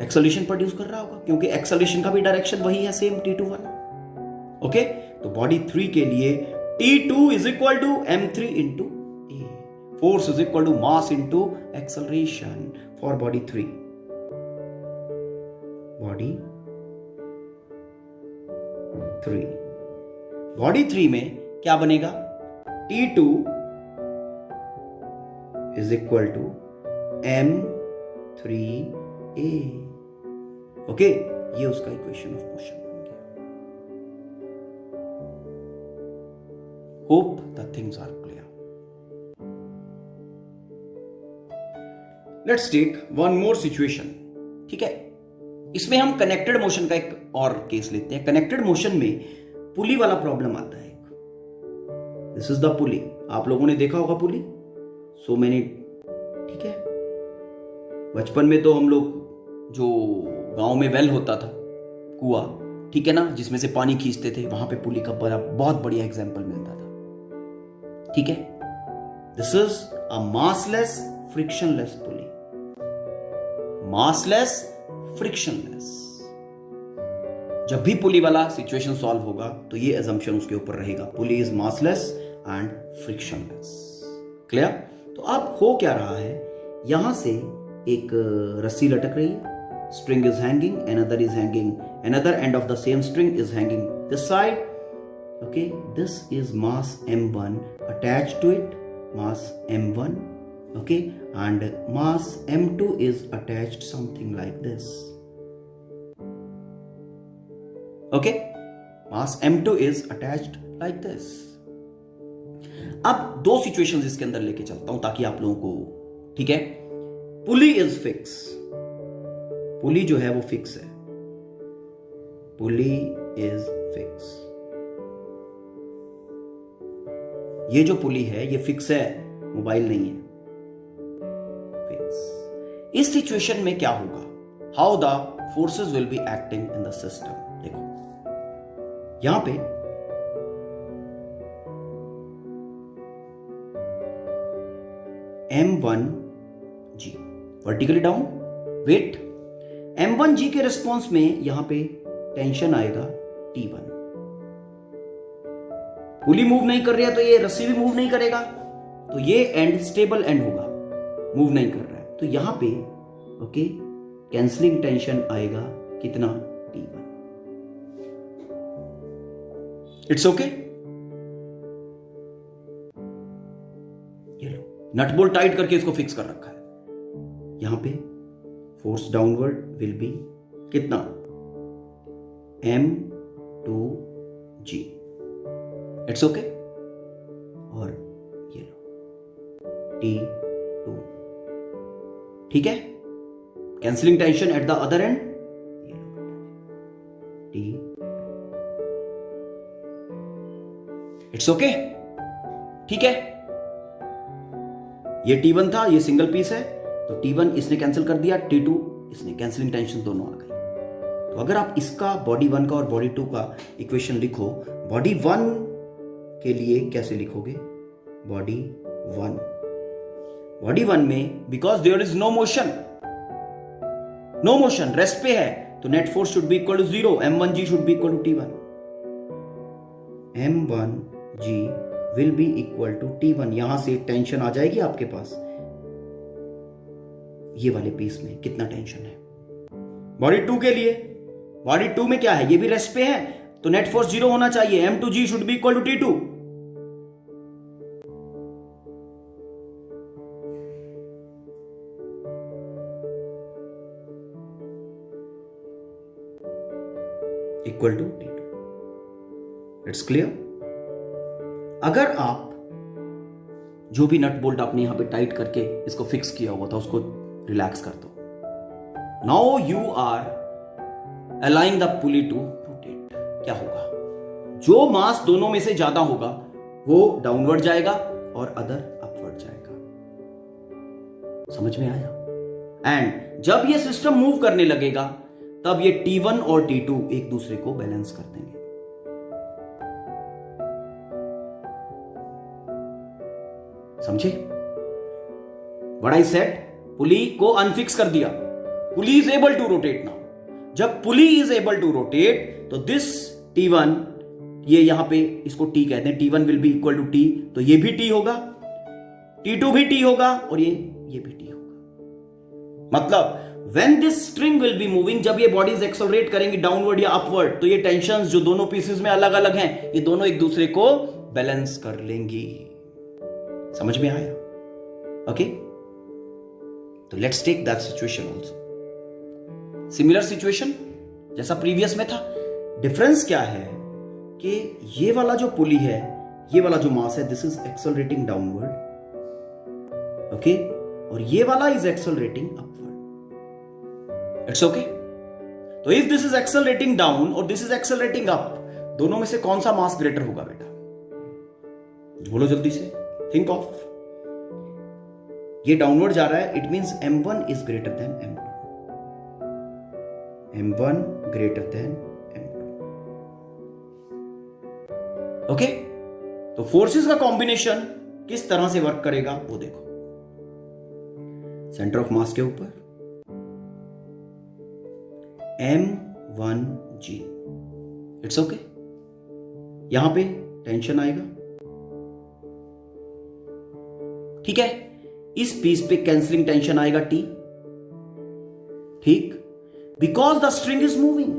एक्सेलरेशन प्रोड्यूस कर रहा होगा, क्योंकि एक्सेलरेशन का भी डायरेक्शन वही है, सेम t2 वाला। ओके, तो बॉडी 3 के लिए t2 is equal to m3 into a, force is equal to mass into acceleration for body 3। Body 3 में क्या बनेगा? T2 is equal to m3a। Okay, ये उसका इक्वेशन ऑफ मोशन बन गया। Hope the things are clear. Let's take one more situation. ठीक है, इसमें हम कनेक्टेड मोशन का एक और केस लेते हैं। कनेक्टेड मोशन में पुली वाला प्रॉब्लम आता है। दिस इज द पुली, आप लोगों ने देखा होगा पुली, सो मैनी। ठीक है, बचपन में तो हम लोग, जो गांव में वेल होता था, कुआं, ठीक है ना, जिसमें से पानी खींचते थे, वहां पे पुली का बहुत बढ़िया एग्जांपल मिलता था। ठीक है, this is a massless frictionless pulley. Massless frictionless. जब भी पुली वाला सिचुएशन सॉल्व होगा तो ये अजम्पशन उसके ऊपर रहेगा, pulley is massless and frictionless. Clear? तो अब हो क्या रहा है, यहां से एक रस्सी लटक रही है, string is hanging, another is hanging, another end of the same string is hanging this side. Okay, this is mass m1 attached to it, mass m1. Okay, and mass m2 is attached something like this. Okay, mass m2 is attached like this. अब दो सिचुएशंस इसके अंदर लेके चलता हूं ताकि आप लोगों को, ठीक है, पुली इज फिक्स, पुली जो है वो फिक्स है, पुली इज फिक्स। ये जो पुली है ये फिक्स है, मोबाइल नहीं है, फिक्स। इस सिचुएशन में क्या होगा? How the forces will be acting in the system. देखो यहां पे m1g vertically down, wait, m1g के रिस्पॉन्स में यहां पे टेंशन आएगा T1। पुली मूव नहीं कर रही है तो ये रस्सी भी मूव नहीं करेगा, तो ये एंड स्टेबल एंड होगा, मूव नहीं कर रहा है, तो यहां पे ओके कैंसलिंग टेंशन आएगा कितना? T1। It's okay. ये लो, नट बोल्ट टाइट करके इसको फिक्स कर रखा है। यहां पे फोर्स डाउनवर्ड विल बी कितना? m2g। It's okay. और ये लो T2। ठीक है, cancelling tension at the other end, ये लो T। It's okay. ठीक है, ये T1 था, ये सिंगल पीस है, तो T1 इसने कैंसिल कर दिया, T2 इसने, कैंसिलिंग टेंशन दोनों आ गई। तो अगर आप इसका बॉडी 1 का और बॉडी 2 का इक्वेशन लिखो, बॉडी 1 के लिए कैसे लिखोगे? बॉडी 1 में because there is no motion, rest पे है, तो net force should be equal to 0, m1g should be equal to T1। m1g will be equal to T1। यहां से टेंशन आ जाएगी आपके पास, ये वाले पीस में कितना टेंशन है। बॉडी 2 के लिए, बॉडी 2 में क्या है? ये भी रेस्ट पे है, तो नेट फोर्स 0 होना चाहिए, m2g should be equal to T2। Equal to T2। It's clear? अगर आप जो भी नट बोल्ट आपने यहां पे टाइट करके इसको फिक्स किया हुआ था उसको रिलैक्स कर दो. Now you are aligning the pulley to rotate. क्या होगा? जो मास दोनों में से ज्यादा होगा वो डाउनवर्ड जाएगा और अदर अपवर्ड जाएगा. समझ में आया? एंड जब ये सिस्टम मूव करने लगेगा तब ये T1 और T2 एक दूसरे को बैलेंस कर देंगे. समझे? What I said? पुली को अनफिक्स कर दिया. Pulley is able to rotate now. जब pulley is able to rotate तो दिस T1, ये यहां पे इसको T कहते हैं, T1 will be equal to T, तो ये भी T होगा, T2 भी T होगा और ये भी T होगा. मतलब when this string will be moving, जब ये बॉडीज एक्सेलरेट करेंगी डाउनवर्ड या अपवर्ड, तो ये टेंशंस जो दोनों पीसेस में अलग अलग हैं, ये दोनों एक दूसरे को बैलेंस कर लेंगी. समझ में आया? ओके, तो let's take that situation also. Similar situation जैसा प्रीवियस में था. डिफरेंस क्या है कि ये वाला जो पुली है, ये वाला जो मास है, this is accelerating downward, okay, और ये वाला is accelerating upward. It's okay. तो if this is accelerating down और दिस इज एक्सेलरेटिंग अप, दोनों में से कौन सा मास ग्रेटर होगा बेटा? बोलो जल्दी से. Think of. ये डाउनवर्ड जा रहा है, it means M1 is greater then M2. M1 greater than M2. Okay, तो फोर्सेस का कॉम्बिनेशन किस तरह से वर्क करेगा वो देखो. सेंटर ऑफ मास के ऊपर M1G. It's okay. यहां पे टेंशन आएगा, ठीक है. इस पीस पे कैंसलिंग टेंशन आएगा T, ठीक, because the string is moving.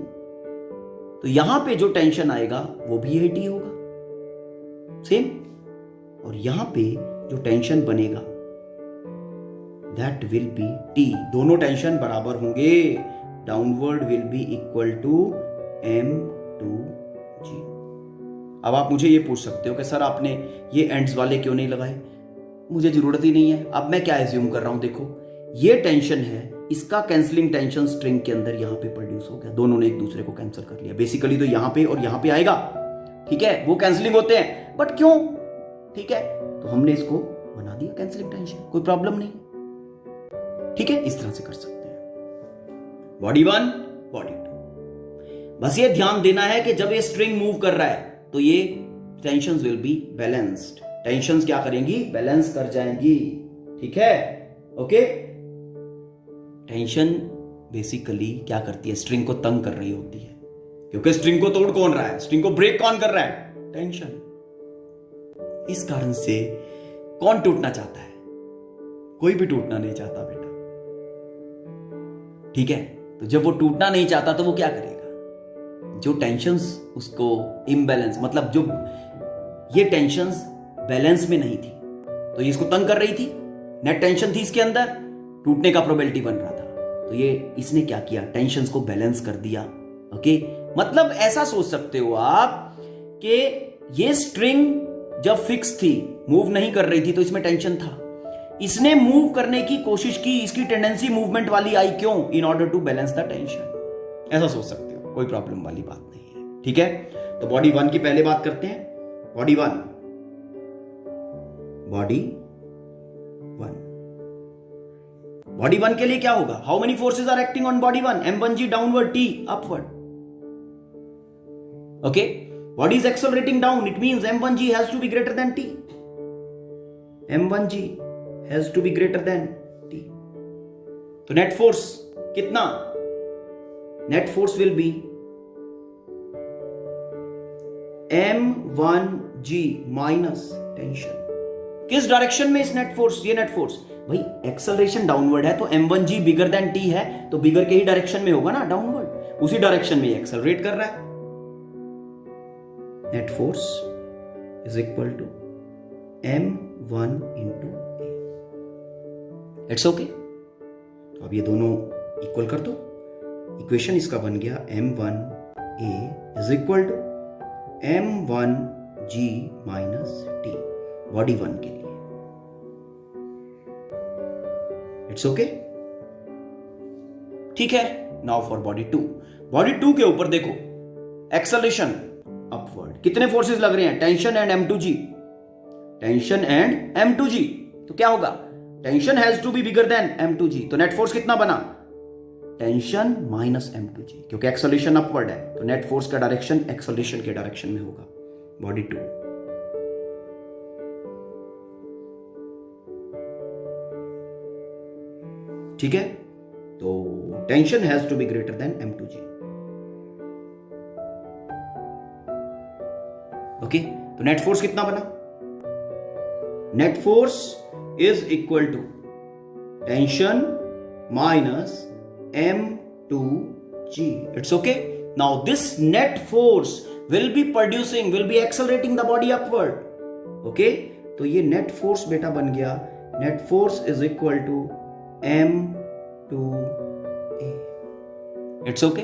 तो यहां पे जो टेंशन आएगा वो भी यही T होगा, सेम. और यहां पे जो टेंशन बनेगा दैट विल बी T. दोनों टेंशन बराबर होंगे. Downward will be equal to M2G. अब आप मुझे ये पूछ सकते हो कि सर आपने ये एंड्स वाले क्यों नहीं लगाए? मुझे जरूरत ही नहीं है. अब मैं क्या एज्यूम कर रहा हूं, देखो ये टेंशन है, इसका कैंसलिंग टेंशन स्ट्रिंग के अंदर यहां पे प्रोड्यूस हो गया. दोनों ने एक दूसरे को कैंसिल कर लिया. बेसिकली तो यहां पे और यहां पे आएगा, ठीक है, वो कैंसलिंग होते हैं, बट क्यों? ठीक है, तो हमने इसको बना दिया कैंसलिंग टेंशन, कोई प्रॉब्लम नहीं. ठीक है, इस तरह से कर सकते हैं. Body 1, body 2. बस ये ध्यान देना है कि जब ये स्ट्रिंग मूव कर रहा है तो ये tensions will be balanced. Tensions क्या करेंगी? बैलेंस कर जाएंगी. ठीक है, ओके. टेंशन बेसिकली क्या करती है? स्ट्रिंग को तंग कर रही होती है, क्योंकि स्ट्रिंग को तोड़ कौन रहा है? स्ट्रिंग को ब्रेक कौन कर रहा है? टेंशन. इस कारण से कौन टूटना चाहता है? कोई भी टूटना नहीं चाहता बेटा, ठीक है. तो जब वो टूटना नहीं चाहता तो वो क्या करेगा? जो टेंशंस उसको इम्बैलेंस, मतलब जो ये टेंशंस बैलेंस में नहीं थी तो ये इसको तंग कर रही थी, नेट टेंशन थी इसके अंदर, टूटने का प्रोबेबिलिटी बन रहा था, तो ये इसने क्या किया? टेंशंस को बैलेंस कर दिया. ओके, मतलब ऐसा सोच सकते हो आप कि ये स्ट्रिंग जब फिक्स थी, मूव नहीं कर रही थी, तो इसमें टेंशन था. इसने मूव करने की कोशिश की, इसकी टेंडेंसी मूवमेंट वाली आई, क्यों? In order to balance the tension. ऐसा सोच सकते हो, कोई प्रॉब्लम वाली बात नहीं है. ठीक है, तो बॉडी 1 की पहले बात करते हैं. Body 1, body 1. बॉडी 1 के लिए क्या होगा? How many forces are acting on body 1? M1G downward, T upward. Okay, body is accelerating down, it means M1G has to be greater than T. M1G has to be greater than T. तो नेट फोर्स कितना? Net force will B M1G minus tension. किस डायरेक्शन में इस नेट फोर्स? ये नेट फोर्स भाई एक्सेलरेशन डाउनवर्ड है, तो M1G बिगर देन T है, तो बिगर के ही डायरेक्शन में होगा ना, डाउनवर्ड. उसी डायरेक्शन में एक्सेलरेट कर रहा है. Net force is equal to M1 into A. It's okay. अब ये दोनों इक्वल कर दो. इक्वेशन इसका बन गया M1A is equal to M1G minus T. Body 1 के लिए इट्स ओके, ठीक है। नाउ फॉर बॉडी 2, बॉडी 2 के ऊपर देखो एक्सेलरेशन अपवर्ड, कितने फोर्सेस लग रहे हैं, tension and m2g, tension and m2g। तो क्या होगा, tension has to be bigger than m2g, तो नेट फोर्स कितना बना, टेंशन माइनस m2g, क्योंकि एक्सेलरेशन अपवर्ड है तो नेट फोर्स का डायरेक्शन एक्सेलरेशन के डायरेक्शन में होगा। बॉडी 2, ठीक है, तो tension has to be greater than m2g। Okay, तो नेट फोर्स कितना बना, net force is equal to tension minus m2g। It's okay. Now this net force will be accelerating the body upward. Okay, तो ये नेट फोर्स बेटा बन गया, net force is equal to m2a। It's okay,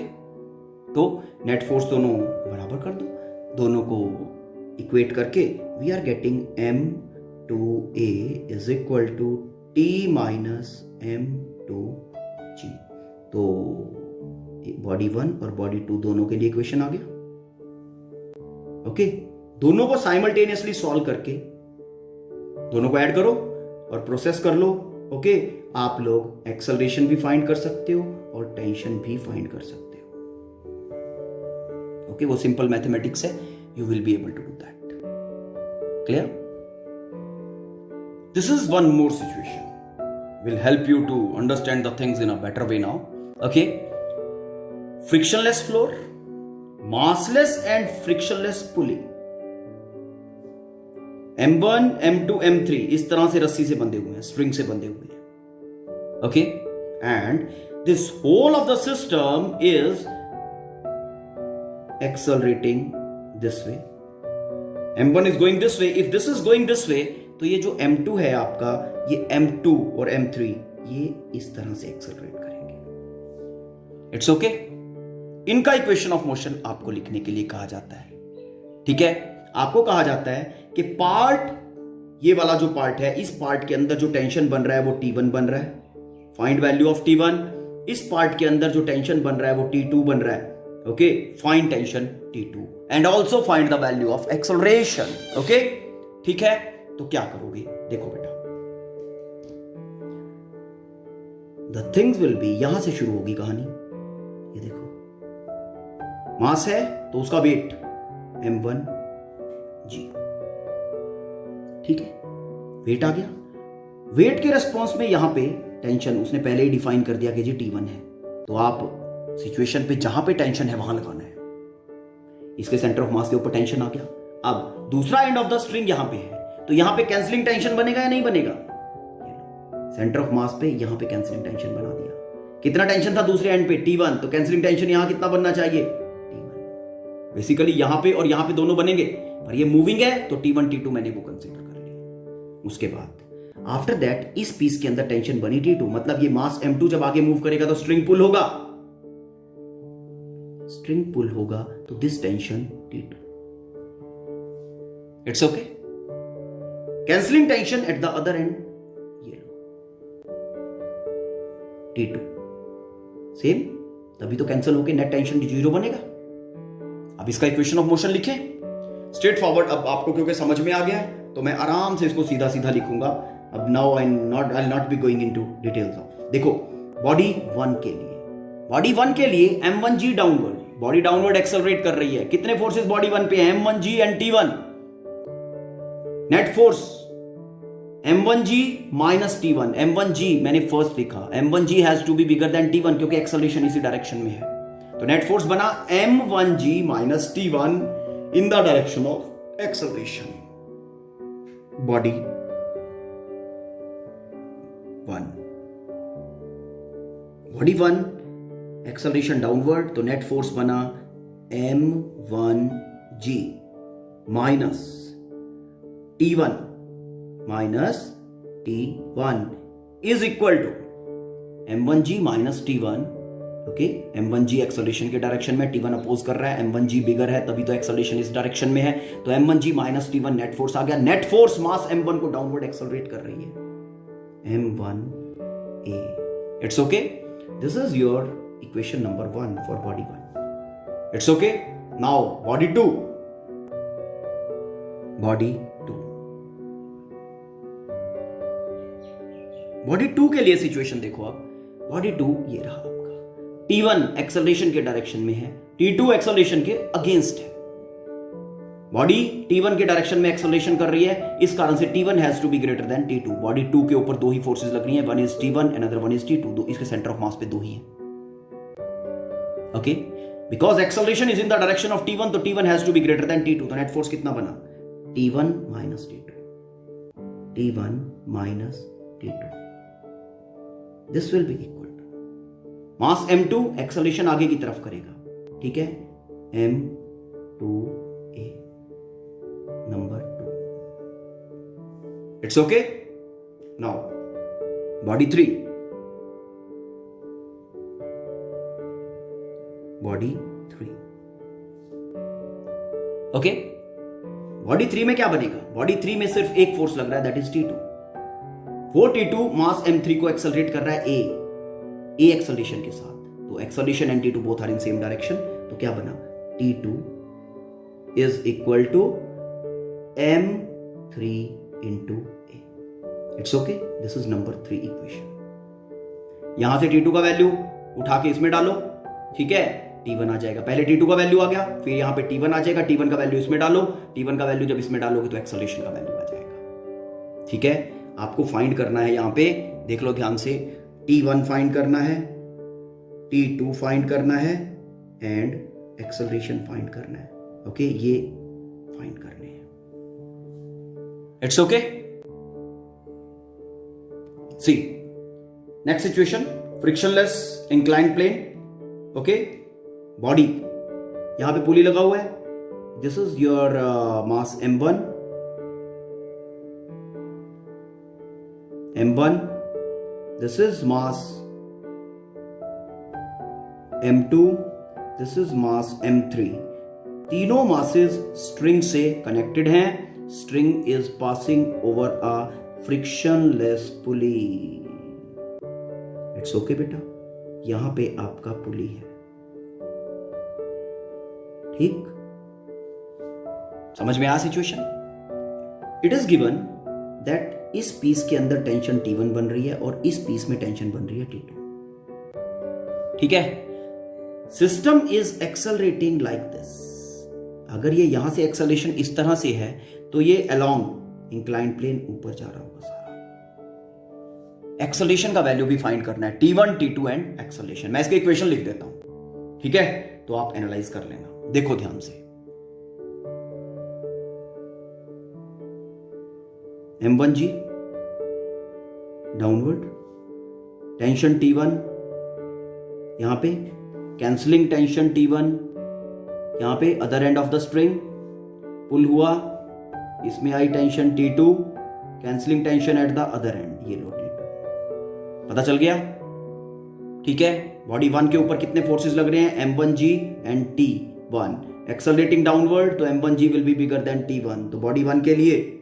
तो नेट फोर्स दोनों बराबर कर दो, दोनों को इक्वेट करके we are getting m2a is equal to t minus m2g। तो बॉडी 1 और बॉडी 2 दोनों के लिए इक्वेशन आ गया। ओके, दोनों को साइमल्टेनियसली सॉल्व करके दोनों को ऐड करो और प्रोसेस कर लो। ओके, आप लोग एक्सेलरेशन भी फाइंड कर सकते हो और टेंशन भी फाइंड कर सकते हो। ओके, वो सिंपल मैथमेटिक्स है, you will be able to do that. Clear? This is one more situation will help you to understand the things in a better way now. Okay, frictionless floor, massless and frictionless pulley, m1 m2 m3 इस तरह से रस्सी से बंधे हुए हैं, स्ट्रिंग से बंधे हुए हैं। Okay, and this whole of the system is accelerating this way, m1 is going this way, if this is going this way, तो ये जो m2 है आपका, ये m2 और m3 ये इस तरह से एक्सेलरेट करेंगे। इट्स ओके, इनका इक्वेशन ऑफ मोशन आपको लिखने के लिए कहा जाता है। ठीक है, आपको कहा जाता है कि पार्ट, ये वाला जो पार्ट है, इस पार्ट के अंदर जो टेंशन बन रहा है वो T1 बन रहा है, फाइंड वैल्यू ऑफ T1। इस पार्ट के अंदर जो टेंशन बन रहा है वो T2 बन रहा है। Okay, find tension T2 and also find the value of acceleration. Okay, ठीक है, तो क्या करोगे, देखो बेटा, द थिंग्स विल बी, यहां से शुरू होगी कहानी। ये देखो, मास है तो उसका वेट m1g, ठीक है, वेट आ गया। वेट के रेस्पॉन्स में यहां पे टेंशन उसने पहले ही डिफाइन कर दिया कि जी T1 है, तो आप सिचुएशन पे जहां पे टेंशन है वहां लगाना है। इसके सेंटर ऑफ मास के ऊपर टेंशन आ गया। अब दूसरा एंड ऑफ द स्ट्रिंग यहां पे है, तो यहां पे कैंसलिंग टेंशन बनेगा या नहीं बनेगा, सेंटर ऑफ मास पे यहां पे कैंसलिंग टेंशन बना दिया। कितना टेंशन था दूसरे एंड पे, T1, तो कैंसलिंग टेंशन यहां कितना बनना चाहिए, T1। बेसिकली यहां पे और यहां पे दोनों बनेंगे, पर ये मूविंग है तो T1 T2 मैंने वो कंसीडर कर लिया। उसके बाद आफ्टर दैट इस पीस के अंदर टेंशन बनी T2, मतलब ये मास M2 जब आगे मूव करेगा तो स्ट्रिंग पुल होगा, स्ट्रिंग पुल होगा तो this tension T2। It's okay, cancelling tension at the other end, ये लो T2 सेम, तभी तो कैंसिल होके नेट टेंशन 0 बनेगा। अब इसका इक्वेशन ऑफ मोशन लिखें स्ट्रेट फॉरवर्ड। अब आपको क्योंकि समझ में आ गया तो मैं आराम से इसको सीधा सीधा लिखूंगा। अब now I not be going into details of. देखो, बॉडी 1 के लिए m1g downward, body downward accelerate कर रही है। कितने फोर्सेस बॉडी 1 पे, m1g and T1। Net force m1g minus T1, m1g मैंने फर्स्ट लिखा, m1g has to be bigger than T1 क्योंकि एक्सेलरेशन इसी डायरेक्शन में है, तो नेट फोर्स बना m1g minus T1 in the direction of acceleration. Body 1 acceleration downward, तो नेट फोर्स बना m1g minus T1 is equal to m1g minus T1। Okay, m1g acceleration के डायरेक्शन में, T1 अपोज कर रहा है, m1g बिगर है तभी तो एक्सेलरेशन इस डायरेक्शन में है, तो m1g minus T1 net force आ गया। नेट फोर्स मास m1 को डाउनवर्ड एक्सेलरेट कर रही है, m1 A. It's okay. This is your equation number 1 for body 1. It's okay. Now body 2. Body 2. Body 2 के लिए सिचुएशन देखो अब. बॉडी 2 ये रहा आपका. T1 एक्सेलरेशन के डायरेक्शन में है, T2 एक्सेलरेशन के अगेंस्ट है. बॉडी T1 के डायरेक्शन में एक्सेलरेशन कर रही है, इस कारण से T1 has to be greater than T2. Body 2 के ऊपर दो ही फोर्सेस लग रही हैं, one is T1 and other one is T2. दो इसके सेंटर ऑफ मास पे दो ही है. Okay, because acceleration is in the direction of T1, तो T1 has to be greater than T2. तो नेट फोर्स कितना बना? T1 minus T2. T1 minus T2. This will be equal to mass M2, acceleration आगे की तरफ करेगा. ठीक है, M2A number 2. It's okay. Now body 3. Body 3. Okay, body 3 में क्या बनेगा? बॉडी 3 में सिर्फ एक फोर्स लग रहा है, दैट इज T2. वो T2 मास M3 को एक्सेलरेट कर रहा है A एक्सेलरेशन के साथ. तो acceleration and T2 both are in same direction. तो क्या बना? T2 is equal to M3 into A. It's okay. This is number 3 equation. यहां से T2 का वैल्यू उठा के इसमें डालो. ठीक है, T1 आ जाएगा. पहले T2 का वैल्यू आ गया, फिर यहां पे T1 आ जाएगा. T1 का वैल्यू इसमें डालो. T1 का वैल्यू जब इसमें डालोगे तो एक्सेलरेशन का वैल्यू आ जाएगा. ठीक है, आपको फाइंड करना है. यहां पे देख लो ध्यान से. T1 फाइंड करना है, T2 फाइंड करना है एंड एक्सेलरेशन फाइंड करना है. ओके, ये फाइंड करने हैं. It's okay. See next situation, frictionless inclined plane. Okay, body यहां पे पुली लगा हुआ है. This is your mass M1. This is mass M2. This is mass M3. तीनों मासेस स्ट्रिंग से कनेक्टेड हैं. String is passing over a frictionless pulley. It's okay बेटा, यहां पे आपका पुली है. ठीक, समझ में आया situation? It is given that इस पीस के अंदर टेंशन T1 बन रही है और इस पीस में टेंशन बन रही है T2. ठीक है, system is accelerating like this. अगर ये यहां से एक्सेलरेशन इस तरह से है तो ये अलोंग इंक्लाइंड प्लेन ऊपर जा रहा होगा सारा. एक्सेलरेशन का वैल्यू भी फाइंड करना है, T1, T2 एंड एक्सेलरेशन. मैं इसके इक्वेशन लिख देता हूं. ठीक है, तो आप एनालाइज कर लेना. देखो ध्यान से. M1G डाउनवर्ड, टेंशन T1 यहां पे, कैंसलिंग टेंशन T1 यहां पे, other end of the string pull हुआ, इसमें आई tension T2, cancelling tension at the other end. ये लो T2. पता चल गया? ठीक है, बॉडी 1 के ऊपर कितने फोर्सेस लग रहे हैं? M1G and T1. Accelerating downward, तो M1G will B bigger than T1. तो बॉडी 1 के लिए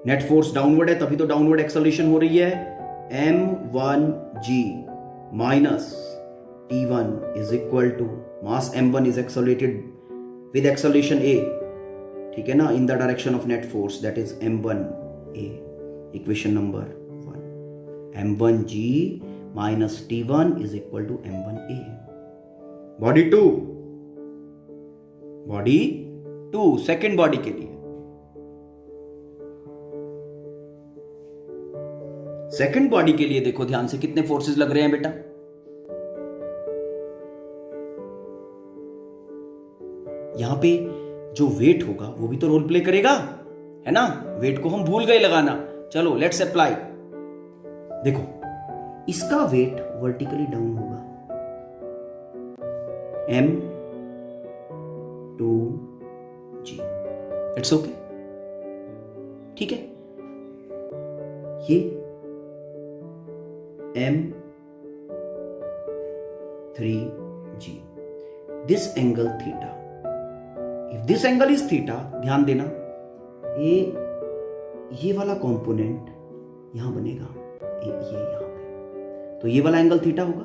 नेट फोर्स डाउनवर्ड है, तभी तो डाउनवर्ड एक्सेलरेशन हो रही है. M1G minus T1 is equal to mass M1 is accelerated with acceleration A. ठीक है ना, in the direction of net force, that is M1A. Equation number 1. M1G minus T1 is equal to M1A. Body 2. Body 2 second body के लिए. सेकंड बॉडी के लिए देखो ध्यान से, कितने फोर्सेस लग रहे हैं बेटा? यहां पे जो वेट होगा वो भी तो रोल प्ले करेगा, है ना? वेट को हम भूल गए लगाना. चलो लेट्स अप्लाई. देखो, इसका वेट वर्टिकली डाउन होगा. M2G. It's okay. ठीक है, ये M3G. This angle theta. If this angle is theta, ध्यान देना, ये वाला कंपोनेंट यहां बनेगा. ये यहां पे, तो ये वाला एंगल थीटा होगा,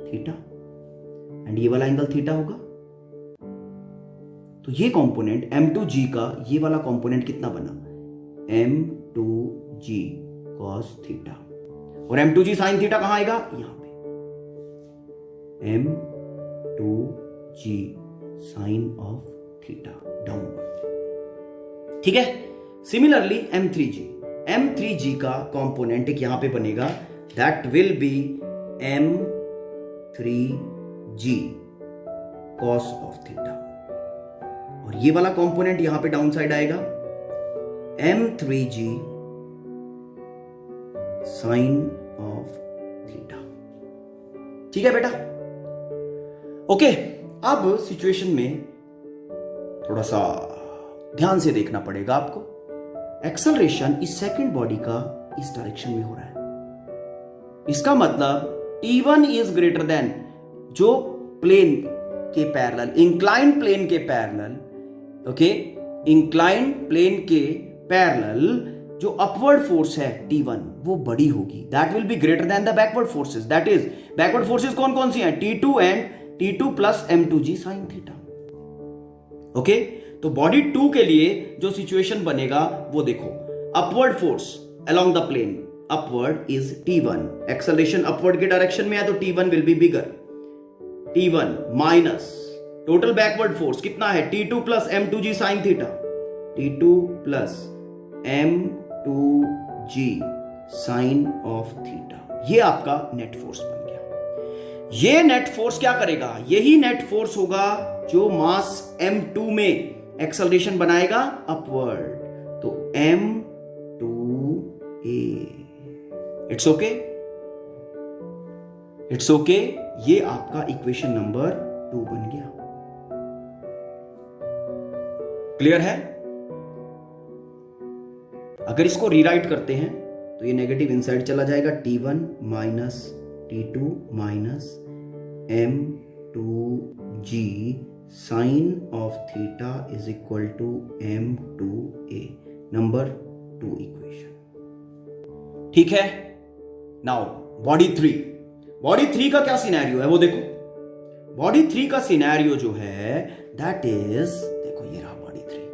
थीटा, एंड ये वाला एंगल थीटा होगा। तो ये कंपोनेंट m2g का ये वाला कंपोनेंट कितना बना, m2g cos थीटा, और m2g sin थीटा कहां आएगा, यहां पे m2g sin of theta downward. ठीक है, सिमिलरली m3g का कंपोनेंट एक यहां पे बनेगा, that will B m3g cos of theta, और ये वाला कंपोनेंट यहां पे डाउन साइड आएगा m3g sin ऑफ थीटा। ठीक है बेटा, ओके। अब सिचुएशन में थोड़ा सा ध्यान से देखना पड़ेगा आपको। एक्सेलरेशन इस सेकंड बॉडी का इस डायरेक्शन में हो रहा है, इसका मतलब T1 इज ग्रेटर देन, जो प्लेन के पैरेलल, इंक्लाइंड प्लेन के पैरेलल, ओके, इंक्लाइंड प्लेन के पैरेलल जो अपवर्ड फोर्स है T1 वो बड़ी होगी, that will be greater than the backward forces. That is, backward forces कौन कौन सी हैं, T2 and T2 plus m2g sin theta. Okay, तो बॉडी 2 के लिए जो सिचुएशन बनेगा वो देखो, upward force along the plane upward is T1, acceleration upward के डायरेक्शन में है तो T1 will B bigger, T1 minus total backward force कितना है, T2 plus m2g sin theta, T2 plus m2g sin of theta, ये आपका नेट फोर्स बन गया। ये नेट फोर्स क्या करेगा, यही नेट फोर्स होगा जो मास m2 में एक्सेलरेशन बनाएगा अपवर्ड, तो m2a। It's okay, it's okay, ये आपका इक्वेशन नंबर 2 बन गया। क्लियर है? अगर इसको रीराइट करते हैं तो ये नेगेटिव इनसाइड चला जाएगा, T1 minus T2 minus m2g sine of theta is equal to m2a, number 2 equation. ठीक है, नाउ बॉडी 3, बॉडी 3 का क्या सिनेरियो है वो देखो। बॉडी 3 का सिनेरियो जो है दैट इज, देखो ये रहा बॉडी 3,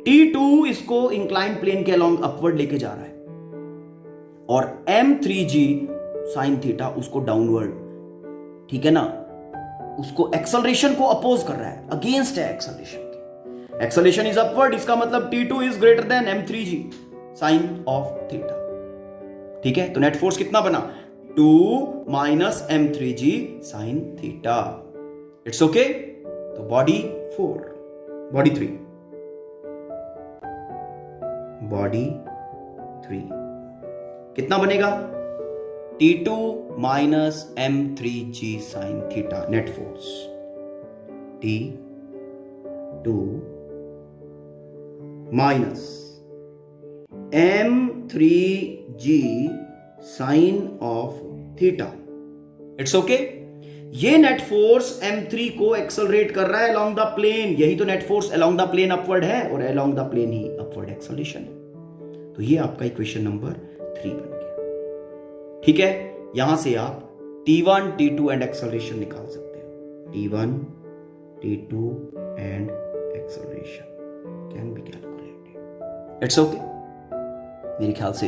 T2 इसको इंक्लाइंड प्लेन के अलोंग अपवर्ड लेके जा रहा है और m3g साइन थीटा उसको डाउनवर्ड, ठीक है ना, उसको एक्सेलरेशन को अपोज कर रहा है, अगेंस्ट है एक्सेलरेशन के। एक्सेलरेशन इज अपवर्ड, इसका मतलब T2 is greater than m3g sine of theta. ठीक है, तो नेट फोर्स कितना बना, 2 minus m3g sine theta. It's okay, तो बॉडी 4, बॉडी 3, बॉडी 3 कितना बनेगा, T2 minus m3g sine theta, net force T2 minus m3g sine of theta. It's okay, ये नेट फोर्स m3 को एक्सेलरेट कर रहा है अलोंग द प्लेन, यही तो net force along the plane upward है और अलोंग द प्लेन ही अपवर्ड एक्सेलरेशन है। तो ये आपका इक्वेशन नंबर 3 बन गया। ठीक है, यहां से आप T1, T2 एंड एक्सेलरेशन निकाल सकते हो। T1, T2 and acceleration can be calculated. It's okay, मेरे ख्याल से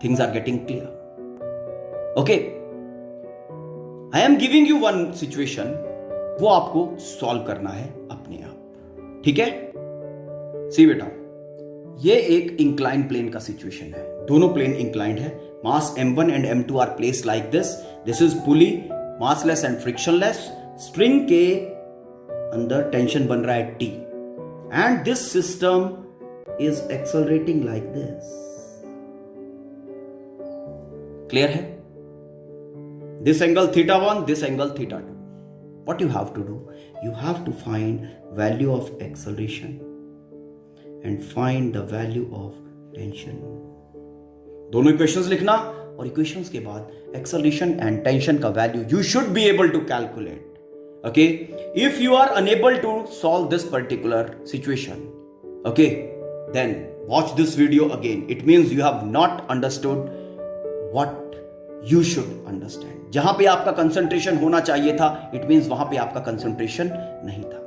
things are getting clear. Okay, I am giving you one situation, वो आपको सॉल्व करना है अपने आप। ठीक है, सी बेटा, ये एक इंक्लाइंड प्लेन का सिचुएशन है, दोनों प्लेन इंक्लाइंड है, mass m1 and m2 are placed like this is pulley, massless and frictionless, string के अंदर टेंशन बन रहा है T and this system is accelerating like this. Clear है? This angle θ1, this angle θ2. What you have to do? You have to find value of acceleration and find the value of tension. दोनों इक्वेशंस लिखना और इक्वेशंस के बाद एक्सेलरेशन एंड टेंशन का value you should be able to calculate. Okay, if you are unable to solve this particular situation, okay, then watch this video again. It means you have not understood what you should understand. जहां पे आपका कंसंट्रेशन होना चाहिए था, it means वहां पे आपका कंसंट्रेशन नहीं था.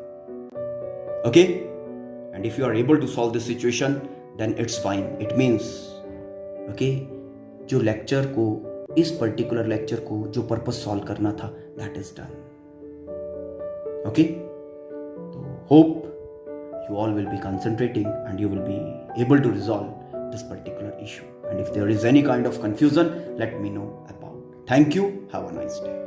Okay? And if you are able to solve this situation, then it's fine. It means, okay, जो लेक्चर को, इस पर्टिकुलर लेक्चर को जो पर्पस सॉल्व करना था, that is done. Okay? So hope you all will be concentrating and you will be able to resolve this particular issue. And if there is any kind of confusion, let me know about. Thank you. Have a nice day.